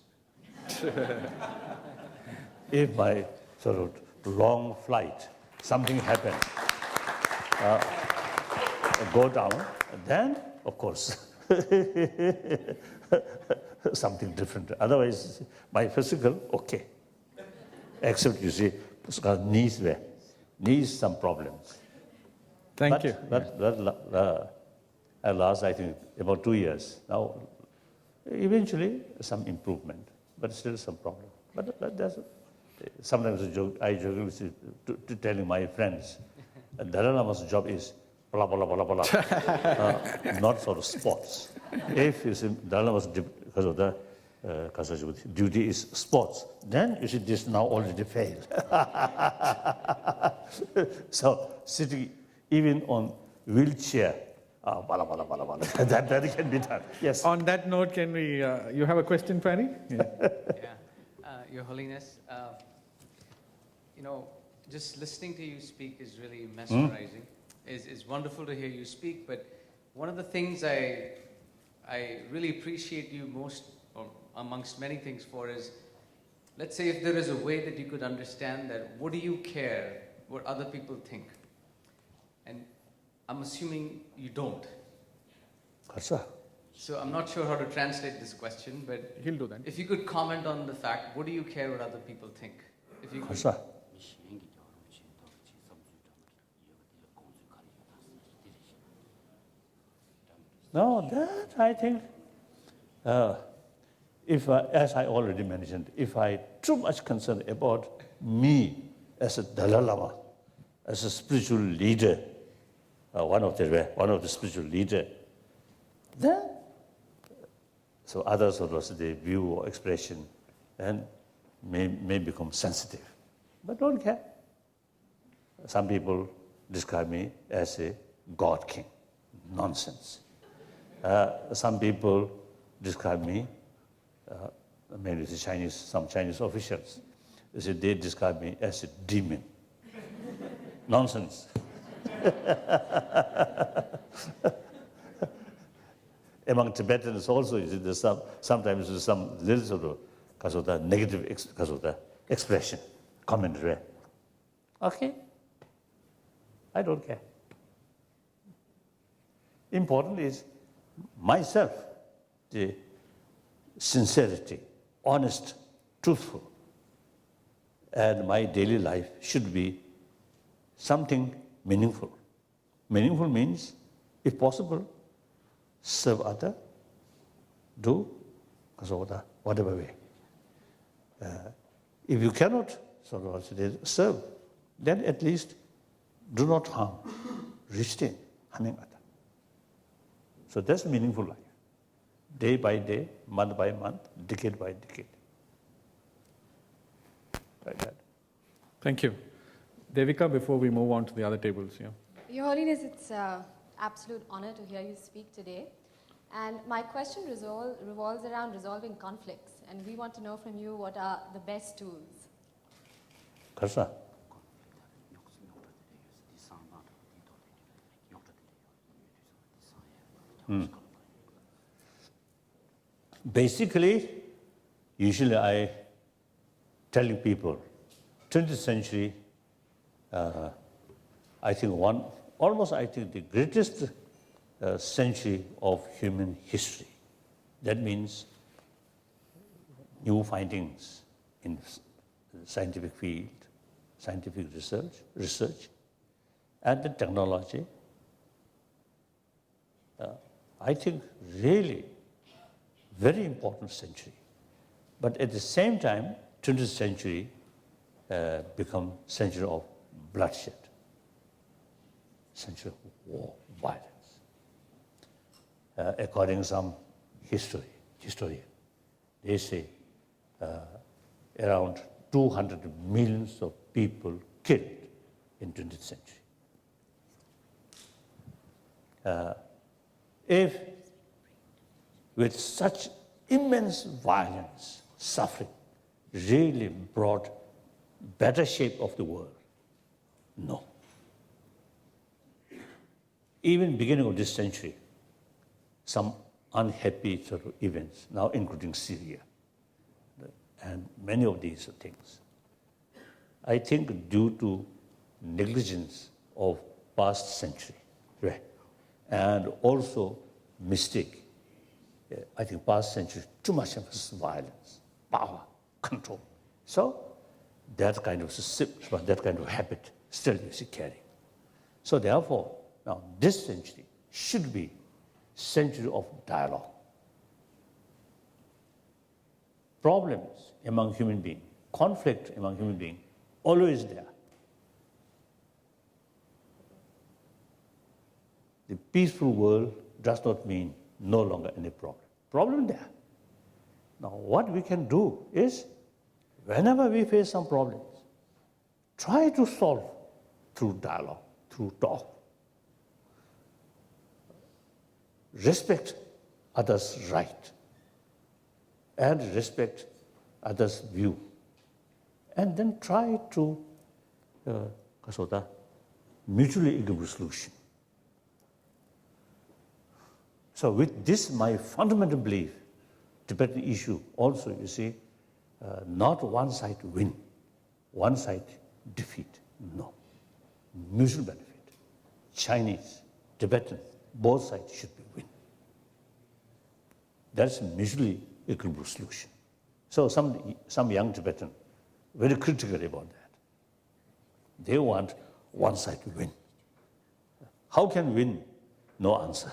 Speaker 2: If by sort of long flight, something happens, go down, then, of course, something different. Otherwise, my physical, okay. Except, you see, knees some problems.
Speaker 1: Thank you.
Speaker 2: But at last, I think, about 2 years. Now, eventually, some improvement, but still some problem. But that's, sometimes I joke to telling my friends, Dalai Lama's job is blah, blah, blah, blah, blah. Not sort of sports. If you see Dalai Lama's, because of the duty is sports, then you see this now already failed. So sitting even on wheelchair, that can be done. Yes.
Speaker 1: On that note, can we, you have a question, Fanny? Yeah.
Speaker 5: Your Holiness, you know, just listening to you speak is really mesmerizing. It's wonderful to hear you speak, but one of the things I really appreciate you most, or amongst many things for, is, let's say if there is a way that you could understand that, what do you care what other people think? And I'm assuming you don't. So I'm not sure how to translate this question, but
Speaker 1: He'll do that.
Speaker 5: if you could comment on the fact, what do you care what other people think? If you could,
Speaker 2: No, that I think, if as I already mentioned, if I too much concerned about me as a Dalai Lama, as a spiritual leader, one of the spiritual leader, then so others of us, the view or expression, and may become sensitive, but don't care. Some people describe me as a God King. Nonsense. Some people describe me, maybe the some Chinese officials, they describe me as a demon. Nonsense. Among Tibetans also, you see, there's sometimes there's some little sort of, because of the negative, because of the expression, commentary. Okay, I don't care. Important is myself, the sincerity, honest, truthful, and my daily life should be something meaningful. Meaningful means If possible, serve other, do whatever way. If you cannot serve, then at least do not harm, restrain, harming other. So that's meaningful life. Day by day, month by month, decade by decade. Like that.
Speaker 1: Thank you. Devika, before we move on to the other tables here.
Speaker 6: Your Holiness, it's an absolute honor to hear you speak today. And my question revolves around resolving conflicts. And we want to know from you what are the best tools.
Speaker 2: Karsa. Basically, usually I tell people, 20th century, I think the greatest century of human history. That means new findings in the scientific field, scientific research, and the technology. I think really very important century. But at the same time, 20th century become century of bloodshed, century of war, violence. According to some historian, they say around 200 million of people killed in 20th century. If with such immense violence, suffering, really brought better shape of the world? No. Even beginning of this century, some unhappy sort of events, now including Syria, and many of these things. I think due to negligence of past century, right? And also mistake. I think past century, too much emphasis on violence, power, control. So that kind of habit still you see carrying. So therefore, now this century should be century of dialogue. Problems among human beings, conflict among human beings, always there. The peaceful world does not mean no longer any problem. Problem there. Now what we can do is, whenever we face some problems, try to solve through dialogue, through talk. Respect others' right and respect others' view. And then try to mutually agreeable solution. So with this, my fundamental belief, Tibetan issue also, you see, not one side win, one side defeat. No. Mutual benefit. Chinese, Tibetan, both sides should be win. That's mutually agreeable solution. So some young Tibetan, very critical about that. They want one side to win. How can win? No answer.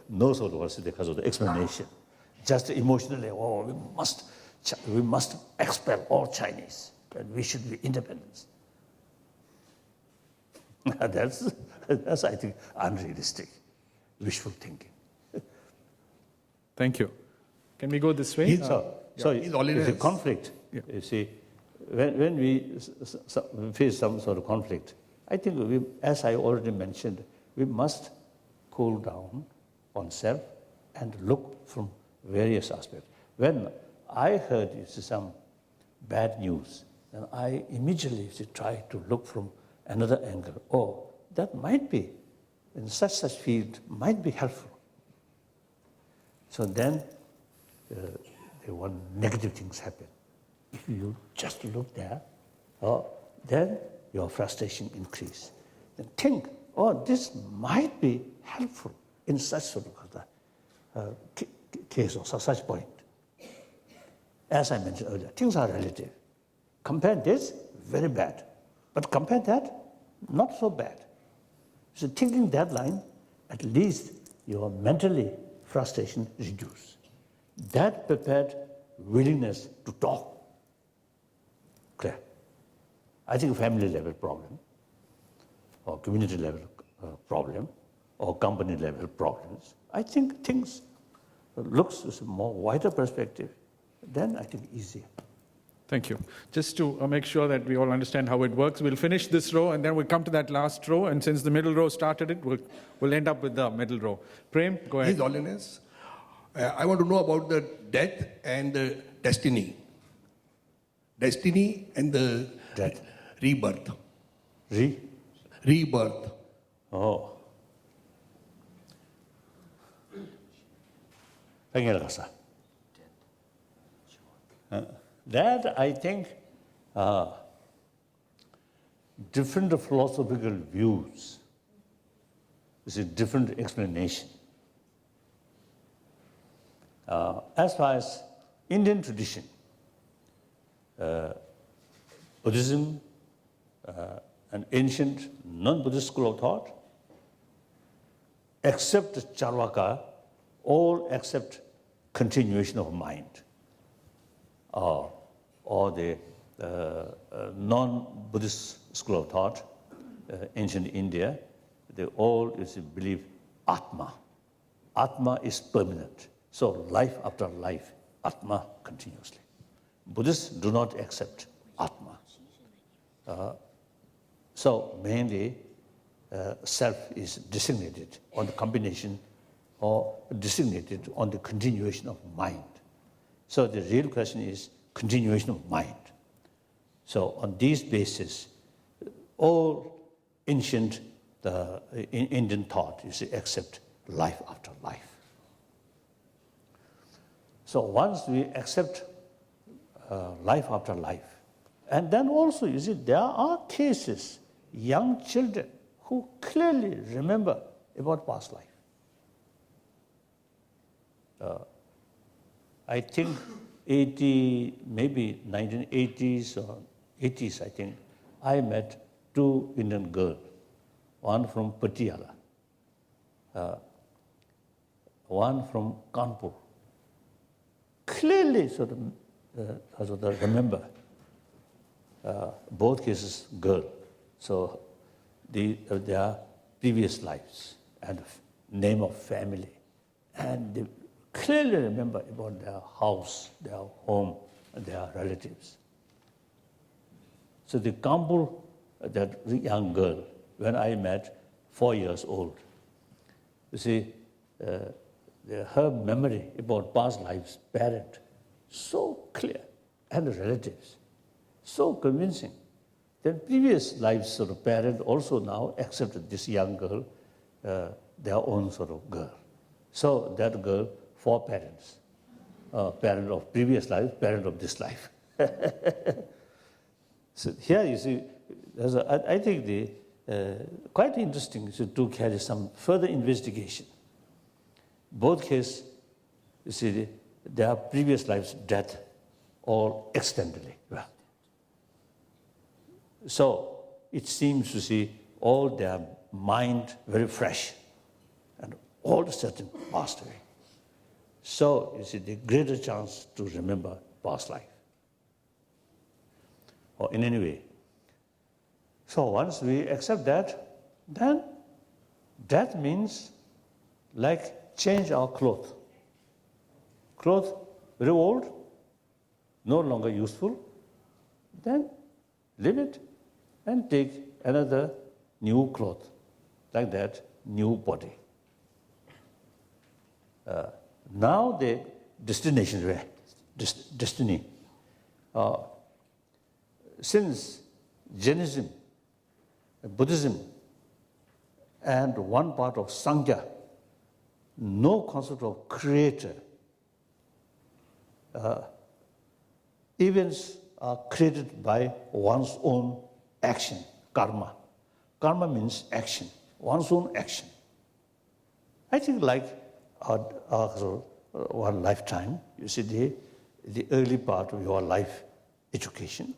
Speaker 2: No sort of because of the explanation. Just emotionally, we must expel all Chinese, and we should be independent. That's I think unrealistic, wishful thinking.
Speaker 1: Thank you. Can we go this way?
Speaker 2: So it's a conflict.
Speaker 1: Yeah.
Speaker 2: You see, when we face some sort of conflict, I think as I already mentioned, we must cool down oneself and look from various aspects. When I heard some bad news, then I immediately try to look from another angle. Oh, that might be, in such field, might be helpful. So then, negative things happen. If you just look there, then your frustration increases. Then think, this might be helpful in such sort of case or such point. As I mentioned earlier, things are relative. Compare this, very bad. But compare that, not so bad. So thinking that line, at least your mentally frustration reduce. That prepared willingness to talk. Clear. I think family level problem, or community level problem, or company level problems. I think things looks with a more wider perspective, then I think easier.
Speaker 1: Thank you. Just to make sure that we all understand how it works, we'll finish this row and then we'll come to that last row. And since the middle row started it, we'll end up with the middle row. Prem, go ahead.
Speaker 7: His Holiness, I want to know about the death and the destiny. Destiny and the
Speaker 2: Death.
Speaker 7: rebirth. Rebirth.
Speaker 2: Oh. That, I think, different philosophical views is a different explanation. As far as Indian tradition, Buddhism, an ancient non-Buddhist school of thought, except Charvaka, all accept continuation of mind. Or the non-Buddhist school of thought, ancient India, they all believe Atma. Atma is permanent. So life after life, Atma continuously. Buddhists do not accept Atma. So mainly, self is designated on the combination or designated on the continuation of mind. So the real question is continuation of mind. So on these basis, all ancient Indian thought is accept life after life. So once we accept life after life, and then also, you see, there are cases, young children who clearly remember about past life. I think maybe 1980s or 80s, I think, I met two Indian girls, one from Patiala, one from Kanpur. Clearly sort of remember, both cases girl. So their previous lives and name of family. And they clearly remember about their house, their home, and their relatives. So the Kanpur, that young girl, when I met, 4 years old, you see, her memory about past lives, parent, so clear, and relatives, so convincing. Then previous lives sort of parent also now accepted this young girl, their own sort of girl. So that girl, 4 parents, parent of previous life, parent of this life. So here you see, I think quite interesting to carry some further investigation. Both cases, you see, their previous lives' death, all extendedly. Well, so it seems to see all their mind very fresh, and all of a sudden passed away. So you see, the greater chance to remember past life, or in any way. So once we accept that, then death means like change our clothes. Clothes very old, no longer useful, then leave it and take another new cloth, like that, new body. Now the destination, destiny. Since Jainism, Buddhism, and one part of Sangha, no concept of creator. Events are created by one's own action, karma. Karma means action, one's own action. I think like one lifetime, you see the early part of your life education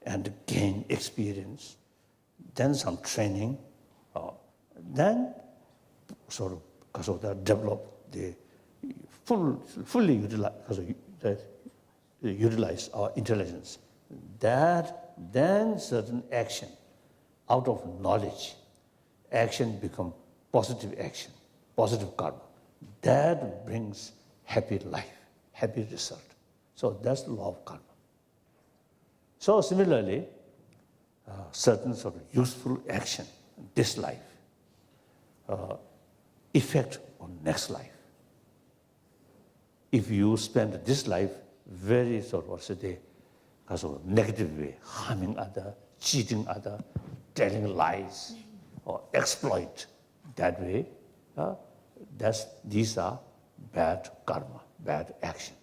Speaker 2: and gain experience, then some training, then sort of because of that develop the fully utilize our intelligence. That then certain action out of knowledge, action become positive action, positive karma. That brings happy life, happy result. So that's the law of karma. So similarly, certain sort of useful action, this life, effect on next life. If you spend this life very sort of negative way, harming other, cheating other, telling lies, or exploit that way, these are bad karma, bad action.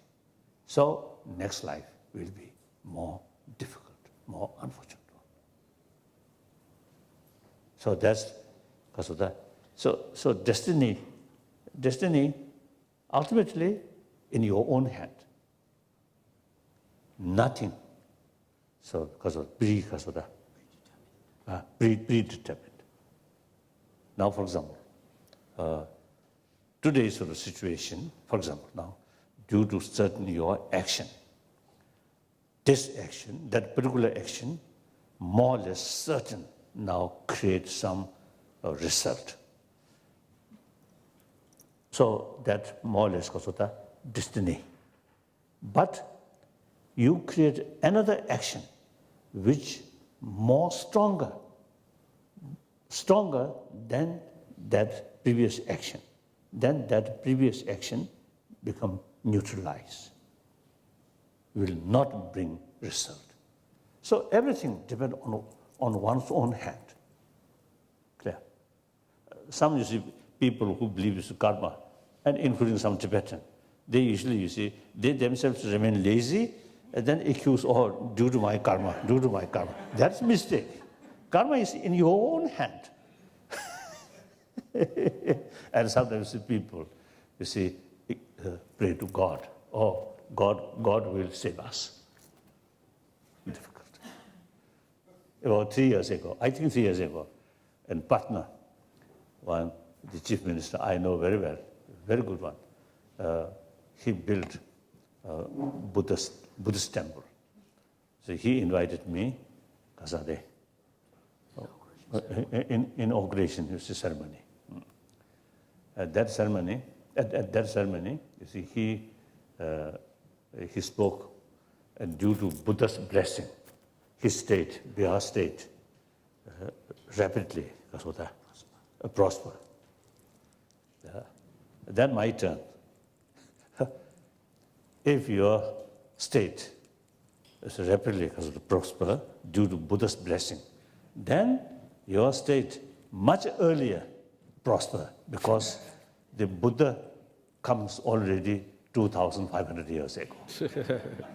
Speaker 2: So next life will be more difficult, more unfortunate. So that's because of that. So destiny ultimately in your own hand. Nothing. So because of that, predetermined. Now, for example, today's sort of situation, for example, now, due to certain your action, this action, that particular action, more or less certain now creates some result. So that more or less because of the destiny. But you create another action which more stronger than that previous action. Then that previous action become neutralized, will not bring result. So everything depends on one's own hand. Clear? Some, you see, people who believe in karma, and including some Tibetan, they usually, you see, they themselves remain lazy and then accuse, oh, due to my karma, due to my karma. That's a mistake. Karma is in your own hand. And sometimes people, you see, pray to God. Oh, God will save us. Difficult. About 3 years ago, I think 3 years ago, in Patna, the chief minister I know very well, very good one, he built a Buddhist temple. So he invited me, Kazade, in inauguration, you see, ceremony. At that ceremony, you see, he spoke, and due to Buddha's blessing, his state, Bihar state, rapidly prospered. Then my turn. If your state is rapidly prosper due to Buddha's blessing, then your state much earlier prosper because the Buddha comes already 2,500 years ago.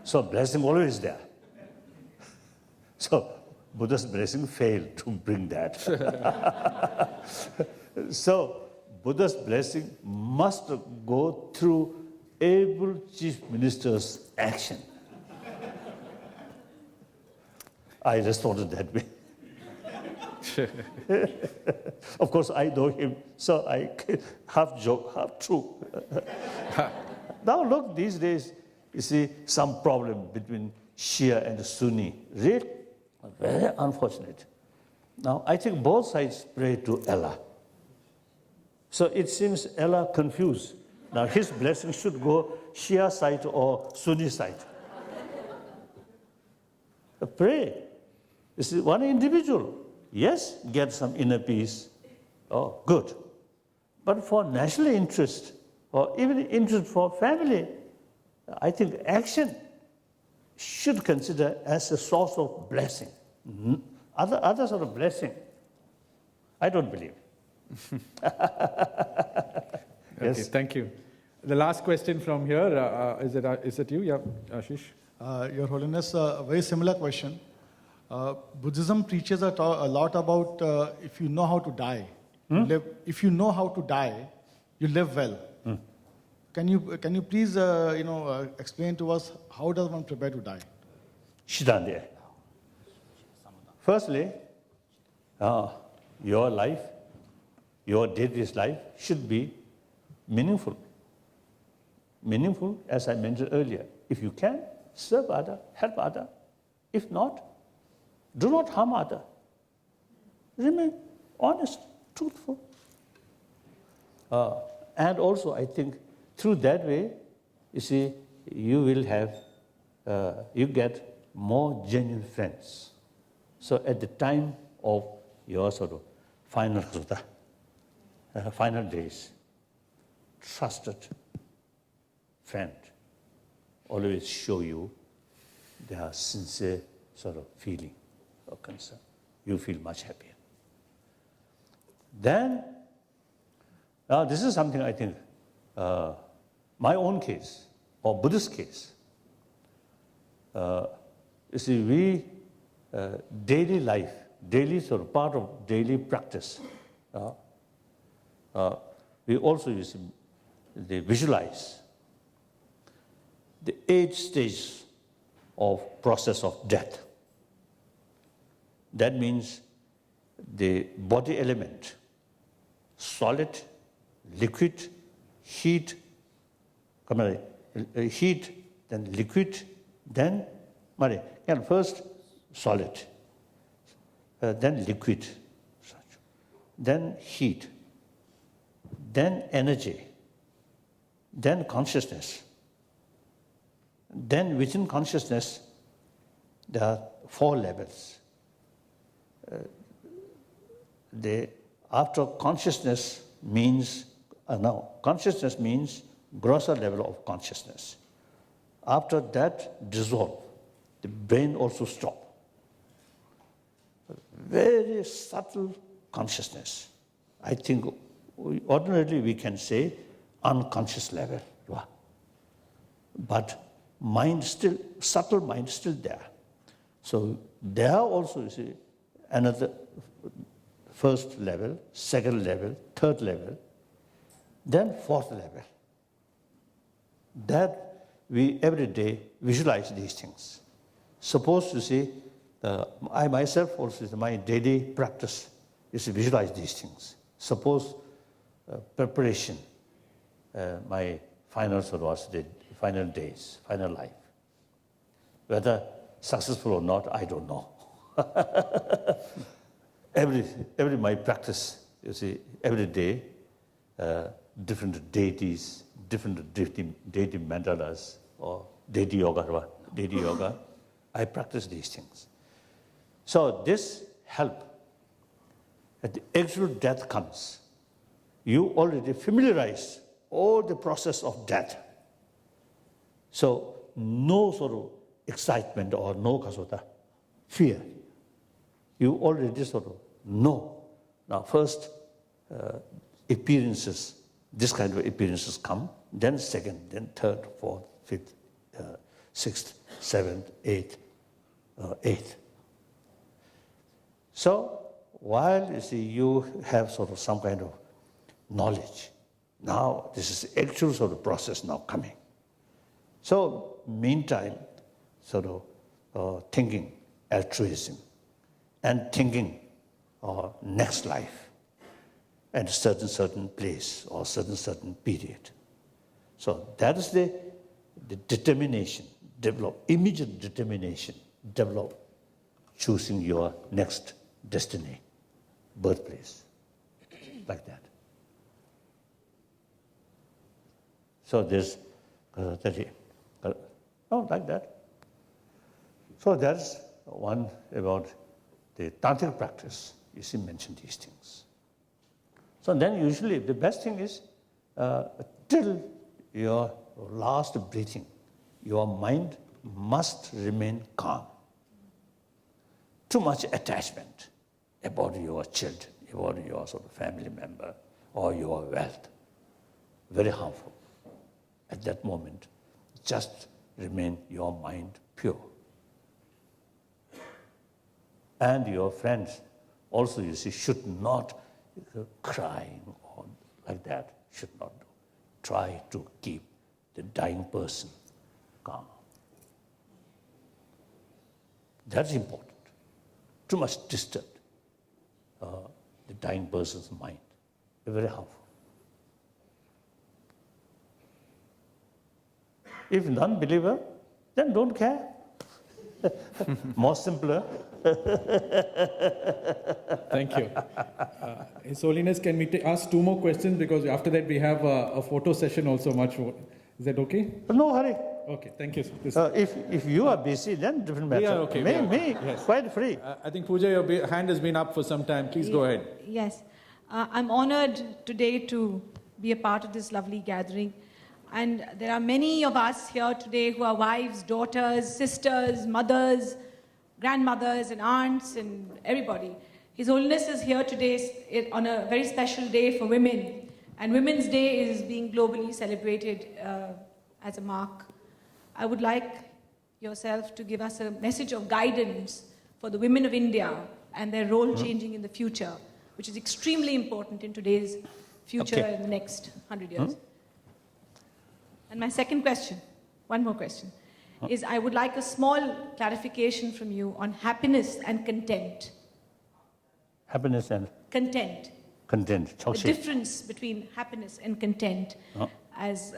Speaker 2: So blessing always there. So Buddha's blessing failed to bring that. So Buddha's blessing must go through able chief minister's action. I responded that way. Of course, I know him, so I half joke, half true. Now look, these days, you see some problem between Shia and Sunni. Really, very unfortunate. Now, I think both sides pray to Allah. So it seems Allah confused. Now, his blessing should go Shia side or Sunni side. Pray. You see, one individual, yes, get some inner peace. Oh, good. But for national interest, or even interest for family, I think action should consider as a source of blessing. Other sort of blessing, I don't believe.
Speaker 1: Yes. Okay, thank you. The last question from here, is it you? Yeah, Ashish.
Speaker 8: Your Holiness, a very similar question. Buddhism teaches a lot about if you know how to die, if you know how to die, you live well. Can you please explain to us how does one prepare to die?
Speaker 2: Shidande. Firstly, your life your daily life should be meaningful. Meaningful, as I mentioned earlier. If you can, serve other, help other. If not, do not harm other. Remain honest, truthful. And also, I think, through that way, you see, you will have, you get more genuine friends. So at the time of your sort of final days, trusted friend always show you their sincere sort of feeling or concern. You feel much happier. Then, now this is something I think, my own case, or Buddhist case. You see, we, daily life, daily sort of part of daily practice, we also, you see, they visualize the 8 stages of process of death. That means the body element, solid, liquid, heat, heat, then liquid, then first solid, then liquid, then heat, then energy, then consciousness. Then within consciousness, there are 4 levels. After consciousness means, consciousness means grosser level of consciousness. After that, dissolve. The brain also stop. Very subtle consciousness. I think ordinarily we can say unconscious level. But mind still, subtle mind still there. So there also, you see, another first level, second level, third level, then 4th level. That we every day visualize these things. Suppose, you see, I myself also, my daily practice is to visualize these things. Suppose preparation, my final final days, final life. Whether successful or not, I don't know. every my practice, you see, every day, different deities, different deity mandalas, or deity yoga, I practice these things. So this help. At the actual death comes, you already familiarize all the process of death. So no sort of excitement or no fear. You already sort of know. Now first appearances, this kind of appearances come, then second, then third, fourth, fifth, 6th, 7th, 8th. So while you see you have sort of some kind of knowledge, now this is actual sort of process now coming. So meantime, sort of thinking altruism and thinking next life at a certain place or certain period. So that is the determination, immediate determination, develop choosing your next destiny, birthplace, like that. So there's like that. So that's one about the tantric practice. You see, mention these things. So then usually the best thing is till your last breathing, your mind must remain calm. Too much attachment about your children, about your sort of family member, or your wealth, very harmful. At that moment, just remain your mind pure. And your friends also, you see, should not crying or like that, should not do. Try to keep the dying person calm. That's important. Too much disturbed the dying person's mind. very harmful. If non-believer, then don't care. More simpler.
Speaker 1: Thank you. His Holiness, can we ask 2 more questions? Because after that we have a photo session also much more. Is that okay?
Speaker 2: No hurry.
Speaker 1: Okay, thank you.
Speaker 2: If you are busy, then different matter.
Speaker 1: We are okay.
Speaker 2: Me,
Speaker 1: Yes.
Speaker 2: quite free.
Speaker 1: I think Pooja, your hand has been up for some time. Please go ahead.
Speaker 9: Yes. I'm honored today to be a part of this lovely gathering. And there are many of us here today who are wives, daughters, sisters, mothers, grandmothers, and aunts, and everybody. His Holiness is here today on a very special day for women. And Women's Day is being globally celebrated as a mark. I would like yourself to give us a message of guidance for the women of India and their role changing in the future, which is extremely important in today's future in the next 100 years. And my second question, one more question, is I would like a small clarification from you on happiness and content.
Speaker 2: Happiness and
Speaker 9: Content.
Speaker 2: content.
Speaker 9: The difference between happiness and content. As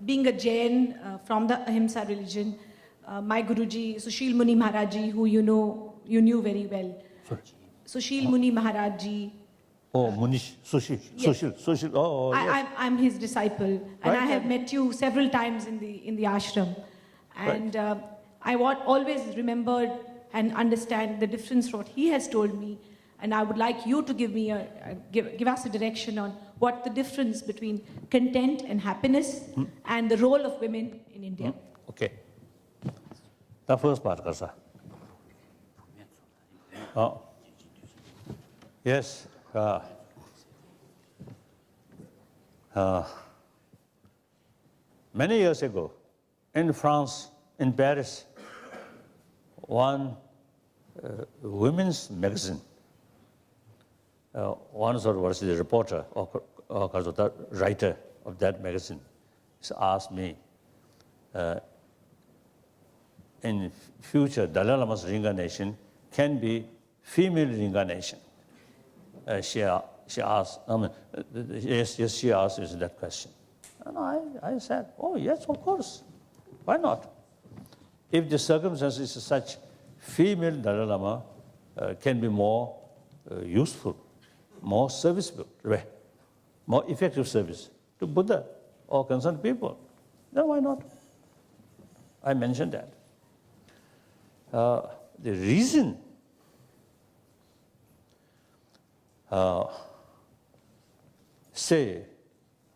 Speaker 9: being a Jain from the ahimsa religion, my Guruji, Sushil Muni Maharajji, who you knew very well. Sushil Muni Maharajji.
Speaker 2: Oh, Munish, Sushil. Oh, yes.
Speaker 9: I'm his disciple, and I have met you several times in the ashram, and I always remembered and understand the difference what he has told me, and I would like you to give me give us a direction on what the difference between content and happiness and the role of women in India.
Speaker 2: Okay. The first part, Kasa. Yes. Many years ago, in France, in Paris, one women's magazine, one sort of was the reporter or the writer of that magazine, asked me, in future, Dalai Lama's reincarnation can be female reincarnation. She asked, yes, she asked is that question. And I said, oh, yes, of course. Why not? If the circumstances are such, female Dalai Lama can be more useful, more serviceable, more effective service to Buddha or concerned people. Then why not? I mentioned that. The reason say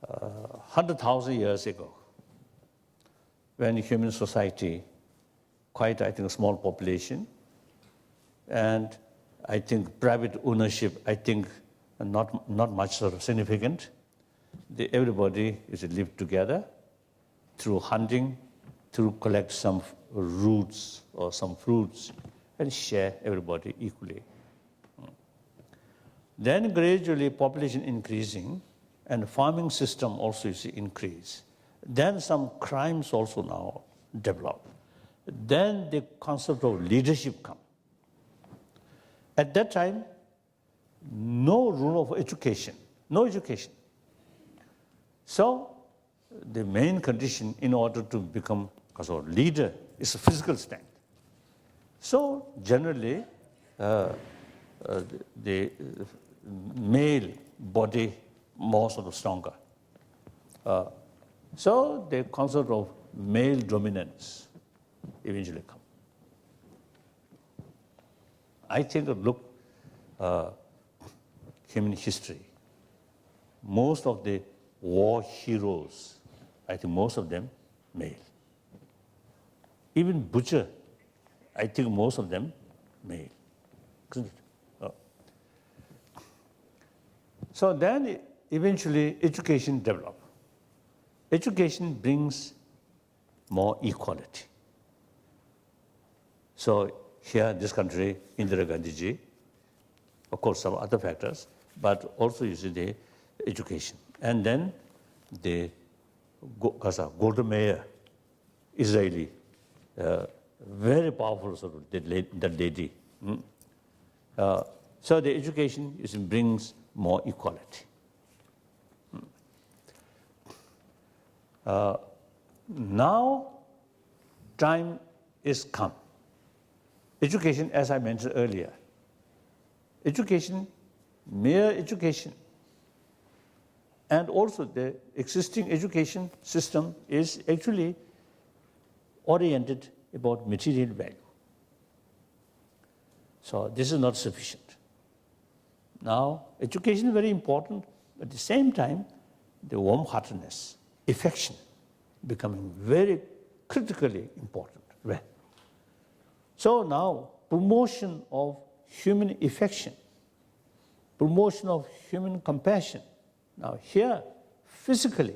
Speaker 2: 100,000 years ago, when human society, quite I think a small population, and I think private ownership, I think not much sort of significant. Everybody is to live together through hunting, to collect some roots or some fruits, and share everybody equally. Then gradually population increasing, and farming system also you see increase. Then some crimes also now develop. Then the concept of leadership come. At that time, no rule of education, no education. So the main condition in order to become a leader is a physical strength. So generally, the male body more sort of stronger. So the concept of male dominance eventually come. I think look human history. Most of the war heroes, I think most of them male. Even butcher, I think most of them male. So then eventually education developed. Education brings more equality. So here in this country, Indira Gandhi ji, of course some other factors, but also you see the education. And then the Golda Meir, Israeli, very powerful sort of that lady. So the education brings more equality. Now, time is come. Education, as I mentioned earlier, education, mere education, and also the existing education system is actually oriented about material value. So this is not sufficient. Now, education is very important, but at the same time, the warm-heartedness, affection, becoming very critically important. Right? So now, promotion of human affection, promotion of human compassion. Now here, physically,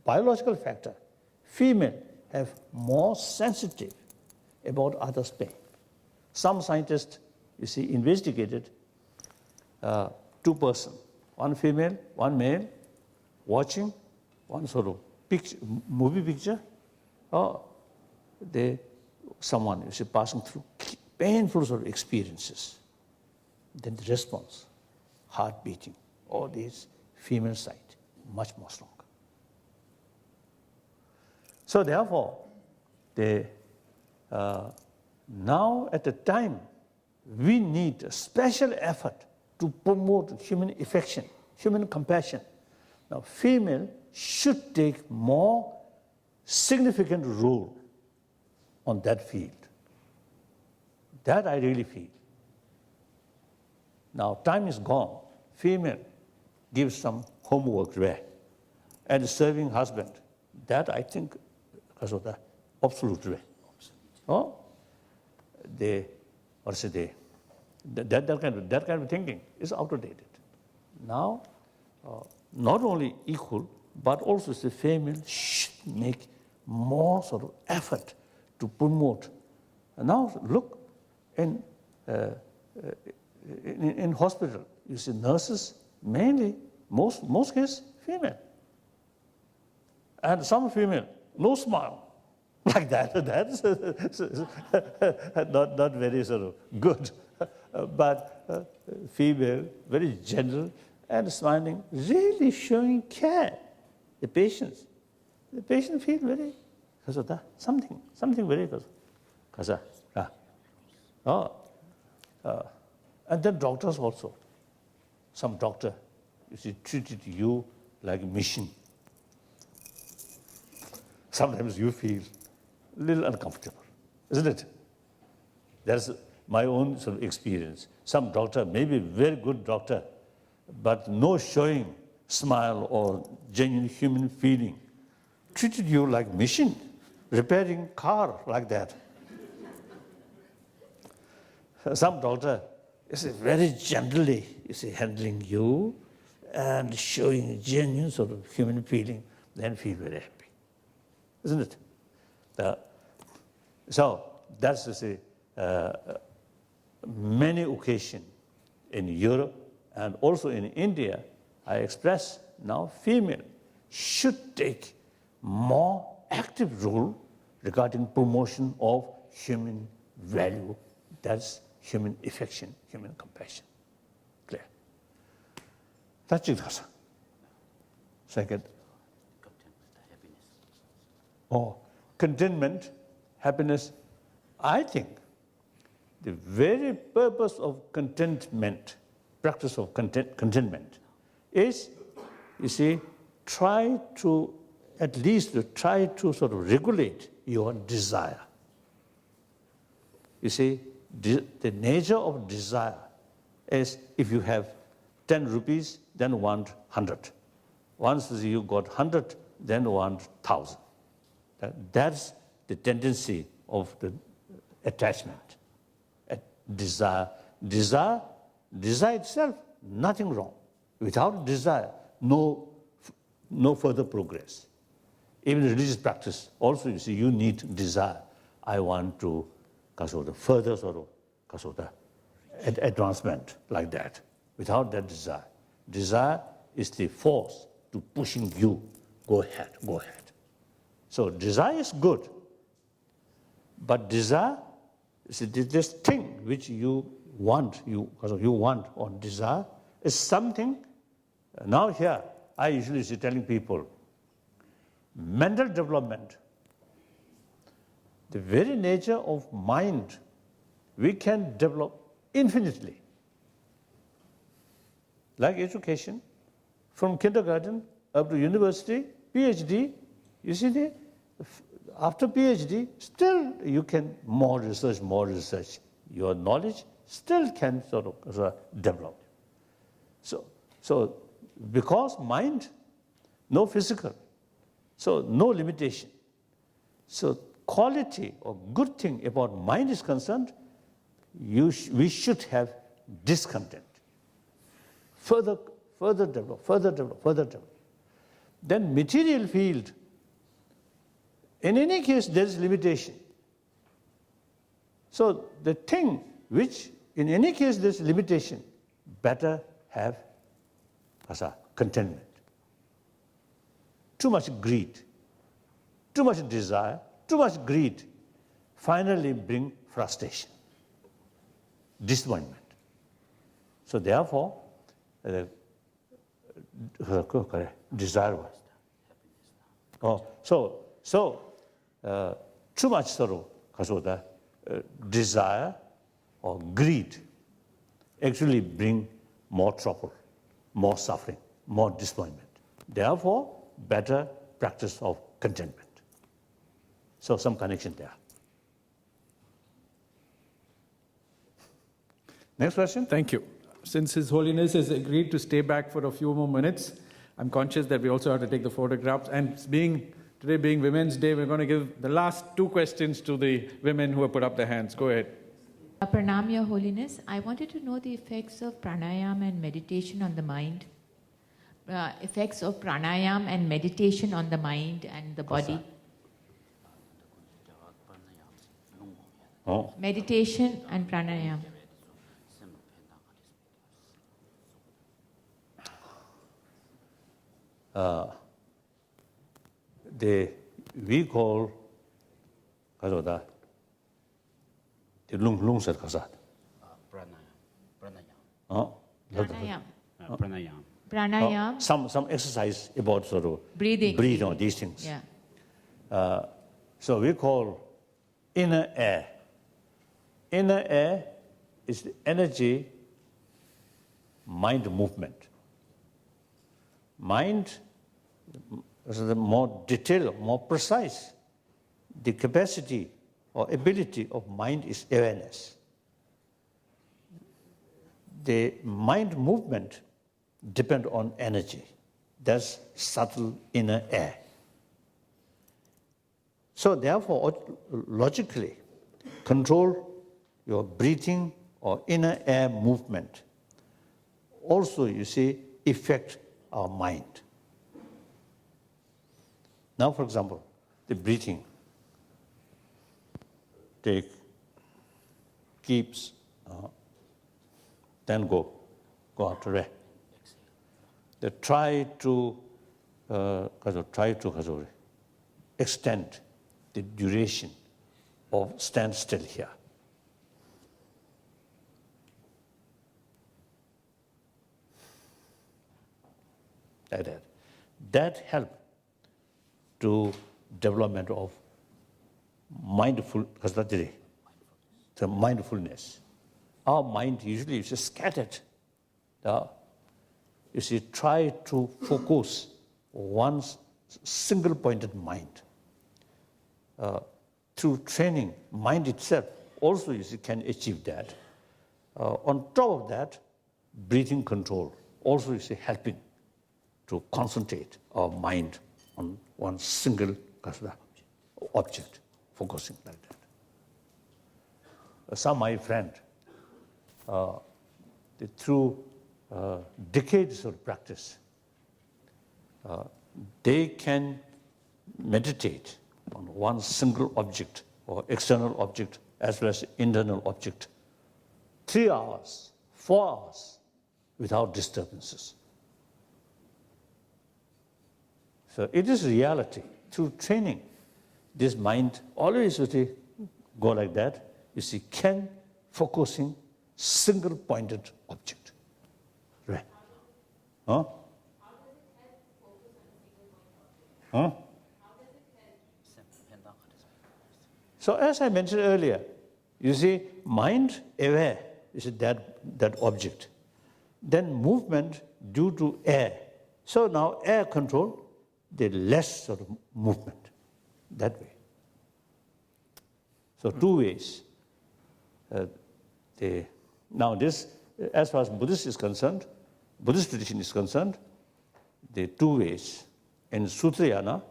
Speaker 2: biological factor, female have more sensitive about others' pain. Some scientists, you see, investigated two persons, one female, one male, watching one sort of picture, movie picture, or someone, you see, passing through painful sort of experiences. Then the response, heart beating, all these female side, much more stronger. So therefore, now at the time, we need a special effort to promote human affection, human compassion. Now, female should take more significant role on that field. That I really feel. Now, time is gone. Female gives some homework there. And serving husband, that I think is the absolute way. Oh, that kind of thinking is outdated. Now, not only equal, but also the female should make more sort of effort to promote. And now look, in hospital, you see nurses, mainly, most cases, female. And some female, no smile, like that. That's not very sort of good. But female, very gentle and smiling, really showing care. The patient feels very, something very good. And then doctors also. Some doctor, you see, treated you like a machine. Sometimes you feel a little uncomfortable, isn't it? That's my own sort of experience. Some doctor, maybe very good doctor, but no showing smile or genuine human feeling. Treated you like machine, repairing car like that. Some doctor is very gently, you see, handling you and showing genuine sort of human feeling, then feel very happy, isn't it? So that's to say, many occasions in Europe and also in India, I express now female should take more active role regarding promotion of human value. That's human affection, human compassion. Clear? Tachigasa. Second. Oh, contentment, happiness. I think the very purpose of contentment, practice of contentment, is, you see, at least try to sort of regulate your desire. You see, the nature of desire is if you have 10 rupees, then want 100. Once you got 100, then want 1,000. That's the tendency of the attachment. Desire itself, nothing wrong. Without desire, no further progress. Even religious practice, also you see, you need desire. I want to, because of the further sort of, because of the advancement like that. Without that desire is the force to pushing you, go ahead. So desire is good, but desire is this thing which you want, because you want or desire, is something. Now here, I usually see telling people, mental development, the very nature of mind, we can develop infinitely. Like education, from kindergarten up to university, PhD, you see, after PhD, still you can more research. Your knowledge still can sort of develop. So because mind, no physical, so no limitation. So quality or good thing about mind is concerned, we should have discontent. Further develop. Then material field, in any case there is limitation. So the thing which in any case there is limitation, better have as a contentment. Too much greed, too much desire, too much greed finally bring frustration, disappointment. So therefore, desire was. Too much sorrow, desire or greed actually bring more trouble, more suffering, more disappointment. Therefore, better practice of contentment. So some connection there. Next question.
Speaker 1: Thank you. Since His Holiness has agreed to stay back for a few more minutes, I'm conscious that we also have to take the photographs. And today being Women's Day, we're going to give the last two questions to the women who have put up their hands. Go ahead.
Speaker 10: Pranam, Your Holiness. I wanted to know the effects of pranayama and meditation on the mind. Effects of pranayama and meditation on the mind and the body. Meditation and pranayama.
Speaker 2: We call the lung sar kasat.
Speaker 10: Pranayama.
Speaker 2: Some exercise about sort of
Speaker 10: breathe
Speaker 2: on these things.
Speaker 10: Yeah.
Speaker 2: So we call inner air. Inner air is the energy, mind movement. Mind is the more detailed, more precise. The capacity or ability of mind is awareness. The mind movement depends on energy. That's subtle inner air. So therefore, logically, control your breathing or inner air movement. Also, you see, affect our mind. Now, for example, the breathing. Take, keeps, then go out to rest. They try to extend the duration of stand still here. Like that. That helps to development of mindfulness. Our mind usually is just scattered. You see, try to focus one single-pointed mind. Through training, mind itself also, you see, can achieve that. On top of that, breathing control also, you see, helping to concentrate our mind on one single object, focusing like that. Some my friend, through decades of practice, they can meditate on one single object or external object as well as internal object 3 hours, 4 hours without disturbances. So it is reality. Through training, this mind always go like that. You see, can focusing single-pointed object. Right? Huh? How does it help focus on a single-pointed object? Huh? How So as I mentioned earlier, you see, mind aware is that object. Then movement due to air. So now air control, the less sort of movement, that way. So two ways. Now this, as far as Buddhist tradition is concerned, the two ways. In Sutrayana,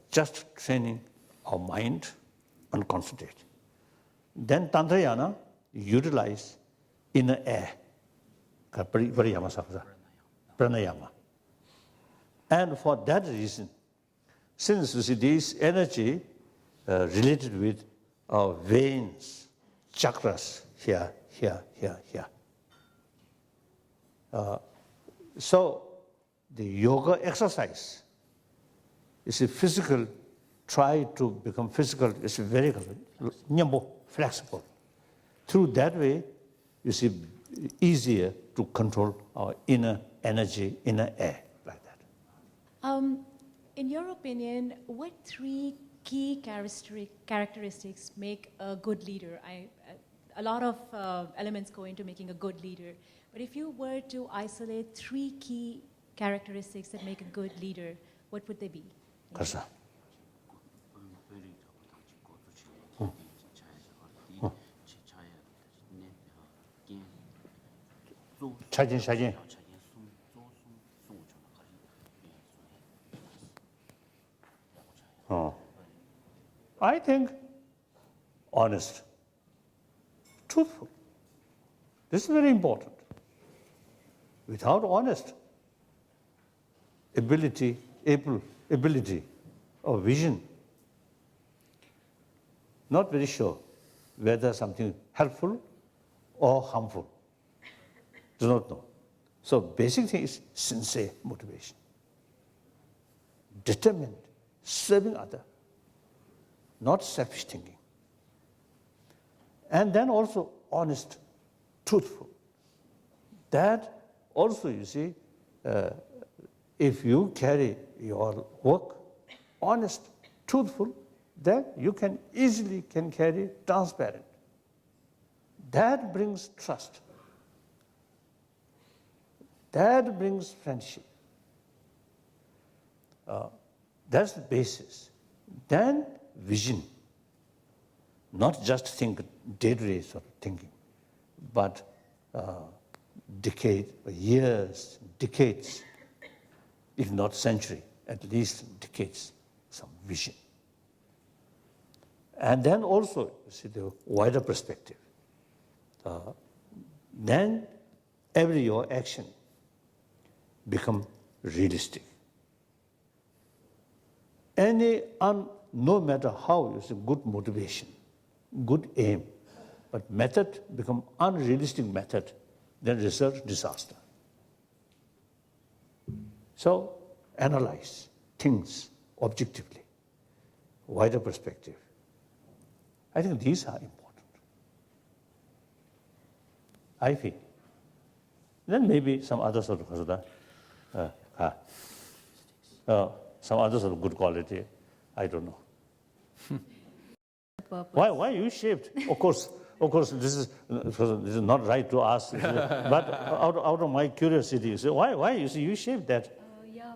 Speaker 2: just training our mind and concentrate. Then Tantrayana, utilize inner air. Pranayama. And for that reason, since you see this energy related with our veins, chakras, here. So the yoga exercise is a physical, try to become physical, it's very flexible. Through that way, you see, easier to control our inner energy, inner air, like that.
Speaker 11: In your opinion, what three key characteristics make a good leader? A lot of elements go into making a good leader, but if you were to isolate three key characteristics that make a good leader, what would they be?
Speaker 2: Karsa. Chajin. I think honest, truthful. This is very important. Without honest ability or vision, not very sure whether something helpful or harmful. Do not know. So basic thing is sincere motivation. Determined, serving other, not selfish thinking. And then also honest, truthful. That also, you see, if you carry your work honest, truthful, then you can easily carry transparent. That brings trust. That brings friendship. That's the basis. Then vision. Not just think daily sort of thinking, but years, decades, if not century, at least decades, some vision. And then also, you see, the wider perspective. Then your action become realistic. No matter how, you see, good motivation, good aim, but method become unrealistic method, then result disaster. So analyze things objectively, wider perspective. I think these are important. I feel. Then maybe some other sort of some other sort of good quality. I don't know. Why you shaved? Of course, this is not right to ask. But out of my curiosity, you say, why you shaved that?
Speaker 12: Yeah,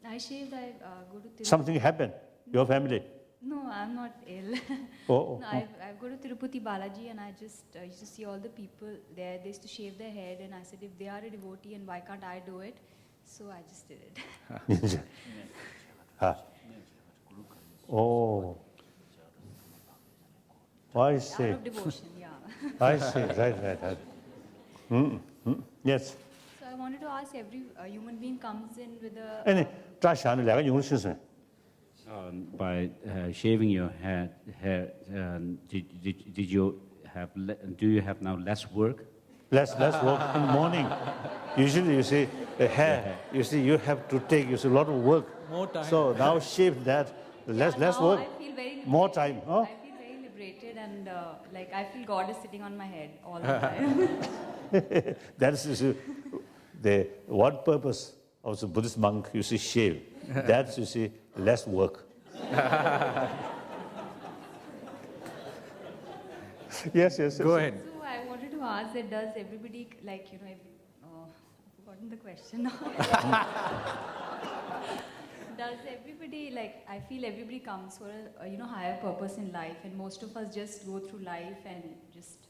Speaker 12: I shaved. I go to Tirupati.
Speaker 2: Something happened. Your family.
Speaker 12: No, I'm not ill.
Speaker 2: No,
Speaker 12: I go to Tirupati Balaji, and I just used to see all the people there. They used to shave their head, and I said, if they are a devotee, and why can't I do it? So I just did it.
Speaker 2: Oh. I see.
Speaker 12: Out of devotion, yeah.
Speaker 2: I see. Right. Yes.
Speaker 12: So I wanted to ask, every human being comes in with a...
Speaker 3: By shaving your hair, do you have now less work?
Speaker 2: Less work in the morning. Usually, you see, the hair, you see, you have to take, a lot of work.
Speaker 1: More time.
Speaker 2: So now shave that, less work,
Speaker 12: I feel very
Speaker 2: more time. Huh?
Speaker 12: I feel very liberated, and like I feel God is sitting on my head all the time.
Speaker 2: That is the one purpose of the Buddhist monk, you see, shave. That's, you see, less work. Yes, yes.
Speaker 1: Go ahead.
Speaker 12: So I wanted to ask that does everybody, like, I've forgotten the question now. Does everybody, like, I feel everybody comes for a, higher purpose in life, and most of us just go through life and just,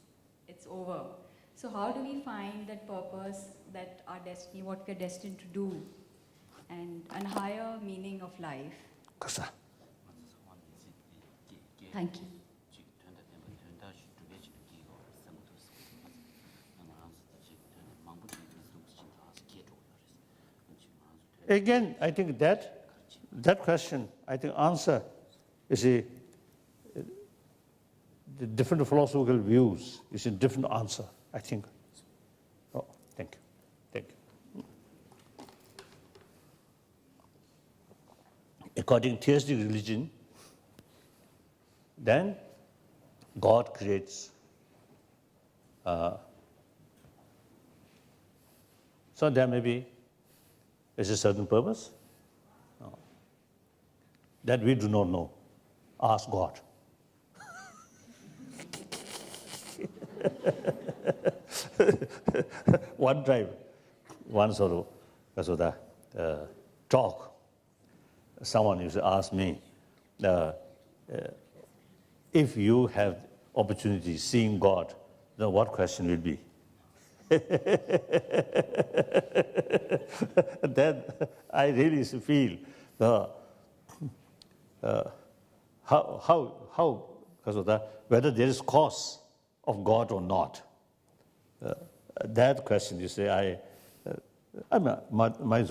Speaker 12: it's over. So how do we find that purpose, that our destiny, what we're destined to do, and a higher meaning of life? Thank you.
Speaker 2: Again, I think that question, I think answer is the different philosophical views is a different answer, I think. Oh, thank you. Thank you. According to theistic religion, then God creates. So there may be a certain purpose that we do not know. Ask God. One time, one sort of talk, someone used to ask me, if you have opportunity seeing God, then what question will be? Then I really feel whether there is cause of God or not. That question, you say, my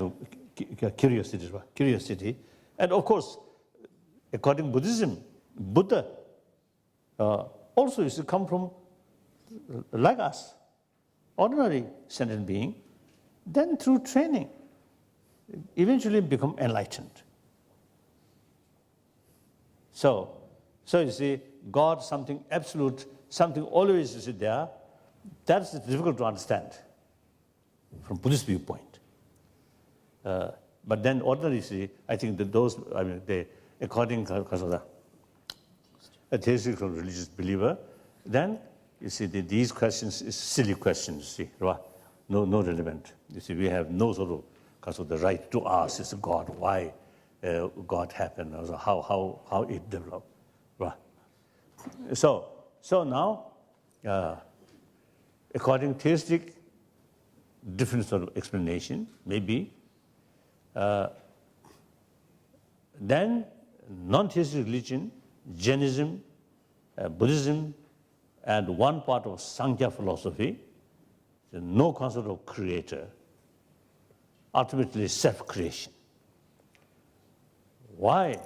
Speaker 2: curiosity. And of course, according to Buddhism, Buddha also used to come from, like us, ordinary sentient being, then through training, eventually become enlightened. So you see, God, something absolute, something always is there. That's difficult to understand from Buddhist viewpoint. But then ordinary, see, I think that those, according to a theistic religious believer, then you see these questions is silly questions. See, no relevant. You see, we have no sort of the right to ask is God why God happened, or how it developed. Right. So now, according to theistic, different sort of explanation maybe. Then non-theistic religion, Jainism, Buddhism, and one part of Sankhya philosophy, no concept of creator, ultimately self-creation. Why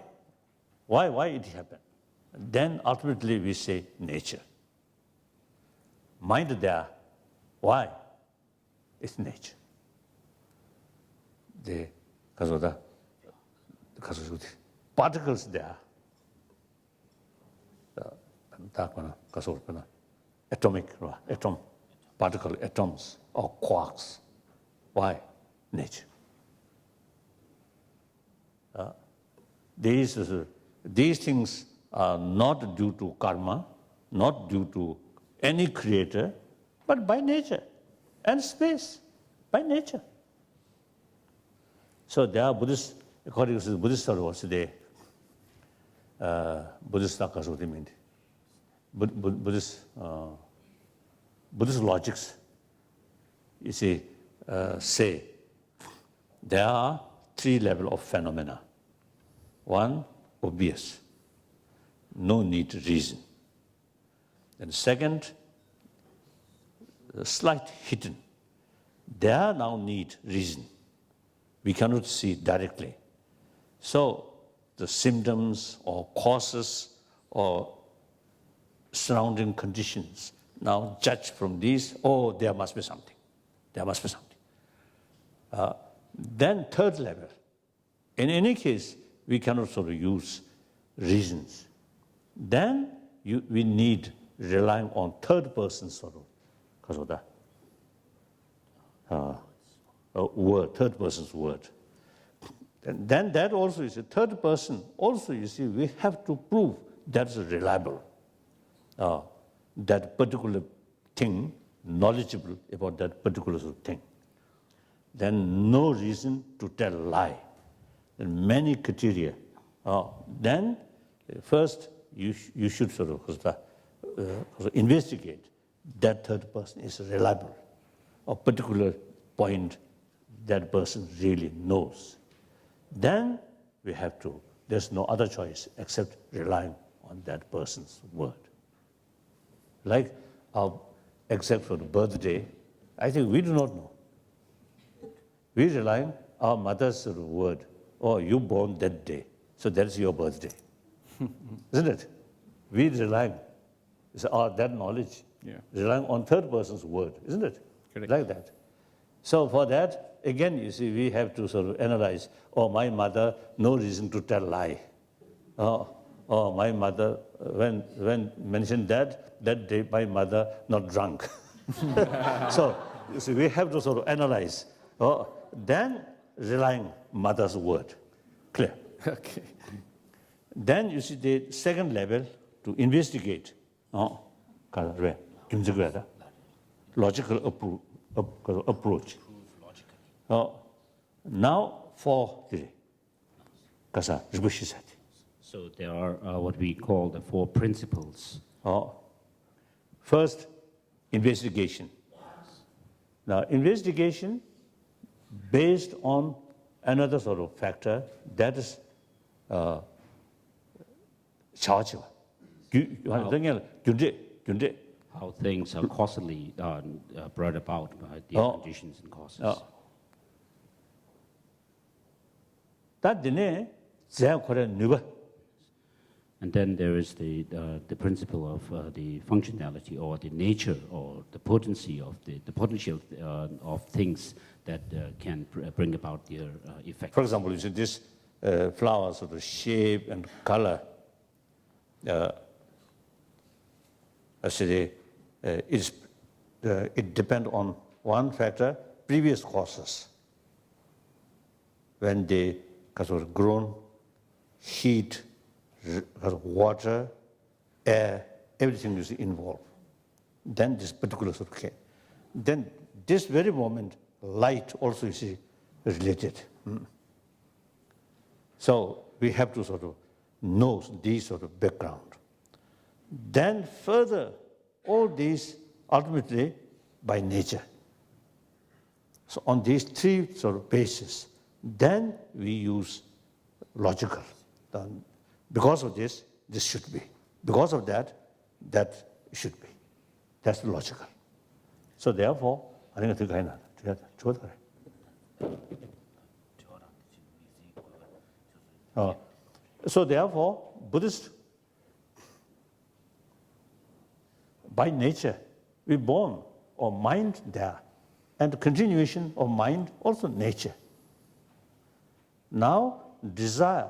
Speaker 2: it happened? Then ultimately we say nature. Mind there, why? It's nature. Because of the particles there, atomic, atom, particle, atoms, or quarks. Why? Nature. These things are not due to karma, not due to any creator, but by nature and space, by nature. So there are Buddhists, according to the Buddhist what's today, Buddhist logics, you see, say there are three levels of phenomena. One, obvious, no need to reason. And second, slight hidden. There now need reason. We cannot see directly. So the symptoms or causes or surrounding conditions now judge from these, oh, there must be something. There must be something. Then third level. In any case, we cannot sort of use reasons. Then we need relying on third person sort of, because of that word, third person's word. And then that also is a third person. Also, you see, we have to prove that's reliable. that particular thing, knowledgeable about that particular sort of thing, then no reason to tell lie. And many criteria. Then first you should sort of investigate that third person is reliable, a particular point that person really knows. Then we have to, there's no other choice except relying on that person's word. Like except for the birthday, I think we do not know. We rely on our mother's sort of word. Oh, you born that day, so that's your birthday. Isn't it? We rely on that knowledge, relying on third person's word, isn't it?
Speaker 1: Correct.
Speaker 2: Like that. So for that, again, you see, we have to sort of analyze, my mother, no reason to tell lie. My mother, when mentioned that day, my mother not drunk. So you see, we have to sort of analyze. Then relying mother's word. Clear?
Speaker 1: Okay.
Speaker 2: Then you see the second level to investigate. Logical approach. Now for the Kasa Ribushisati.
Speaker 3: So there are what we call the 4 principles.
Speaker 2: First, investigation. Now, investigation based on another sort of factor, that is charge.
Speaker 3: How things are causally brought about by the conditions and causes. And then there is the principle of the functionality or the nature or the potency of the potential of things that can bring about their effect.
Speaker 2: For example, you see this flower sort of shape and color. Actually, it depends on one factor, previous causes. When they sort of grown, heat, water, air, everything is involved. Then this particular sort of case. Then this very moment, light also is related. So we have to sort of know these sort of background. Then further, all these ultimately by nature. So on these 3 sort of bases, then we use logical. Because of this, this should be. Because of that, that should be. That's logical. So therefore, I think it's kind of. So therefore, Buddhist, by nature, we born or mind there, and the continuation of mind also nature. Now, desire,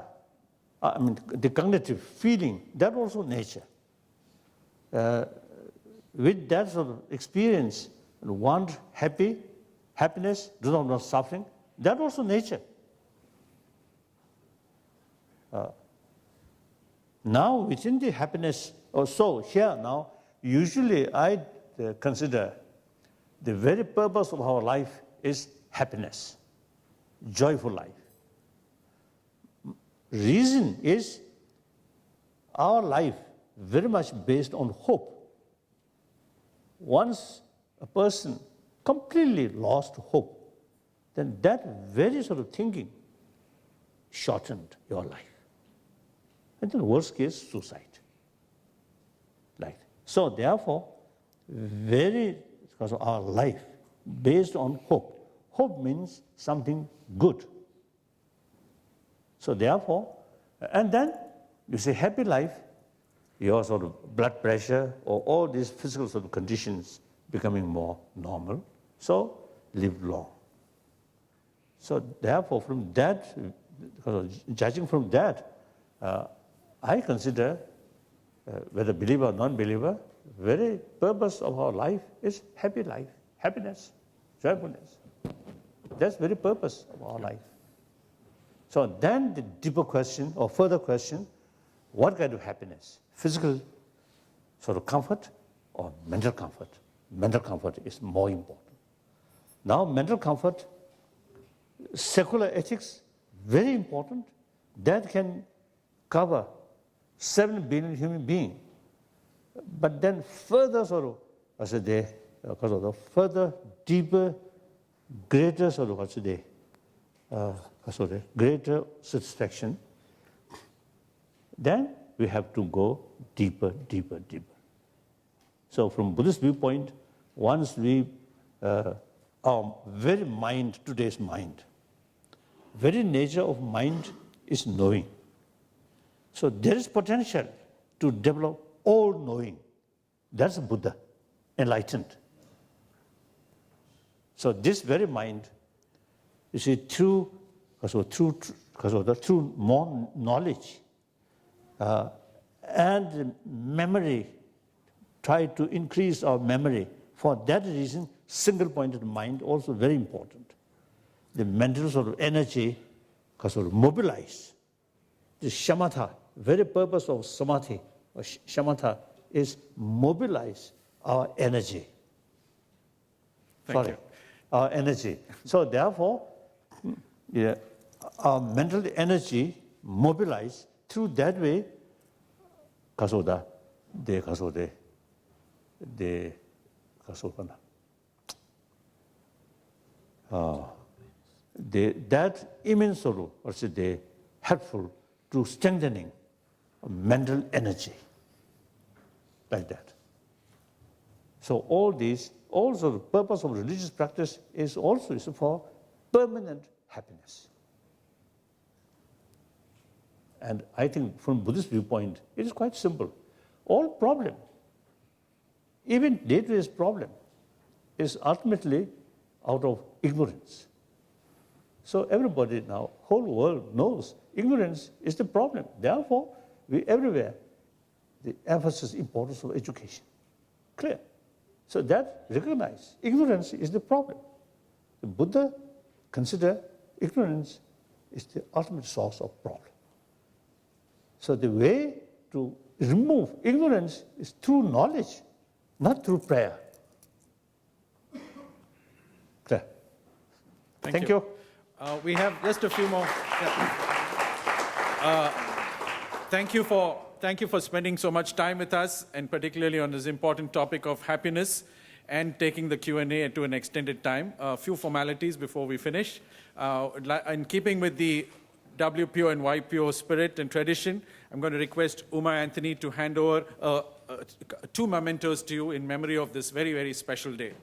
Speaker 2: the cognitive feeling, that also nature. With that sort of experience, want happiness, do not want suffering, that also nature. Now, within the happiness, or so here now, usually I consider the very purpose of our life is happiness, joyful life. Reason is our life very much based on hope. Once a person completely lost hope, then that very sort of thinking shortened your life. And then worst case, suicide. Like that. So therefore, because of our life based on hope. Hope means something good. So therefore, and then you say happy life, your sort of blood pressure or all these physical sort of conditions becoming more normal. So live long. So therefore, from that, judging from that, I consider whether believer or non-believer, very purpose of our life is happy life, happiness, joyfulness. That's very purpose of our life. So then the deeper question or further question, what kind of happiness? Physical sort of comfort or mental comfort. Mental comfort is more important. Now, mental comfort, secular ethics, very important. That can cover 7 billion human beings. But then further sort of, because of the further, deeper, greater sort of, greater satisfaction, then we have to go deeper, deeper, deeper. So from Buddhist viewpoint, once we, our very mind, today's mind, very nature of mind is knowing. So there is potential to develop all knowing. That's Buddha, enlightened. So this very mind, you see, through more knowledge and memory, try to increase our memory. For that reason, single-pointed mind also very important. The mental sort of energy sort of mobilize. The shamatha, very purpose of samadhi, or shamatha, is mobilize our energy.
Speaker 1: Thank you.
Speaker 2: Our energy. So therefore, our mental energy mobilize through that way, that immense sort of, helpful to strengthening mental energy, like that. So all these, also the purpose of religious practice is also for permanent happiness. And I think from Buddhist viewpoint, it is quite simple. All problem, even day-to-day problem, is ultimately out of ignorance. So everybody now, whole world knows ignorance is the problem. Therefore, we everywhere, the emphasis importance of education. Clear. So that recognize ignorance is the problem. The Buddha consider ignorance is the ultimate source of problem. So the way to remove ignorance is through knowledge, not through prayer. Clear. Thank you.
Speaker 1: We have just a few more. Thank you for spending so much time with us, and particularly on this important topic of happiness, and taking the Q&A to an extended time. A few formalities before we finish. In keeping with the WPO and YPO spirit and tradition, I'm going to request Uma Anthony to hand over 2 mementos to you in memory of this very, very special day.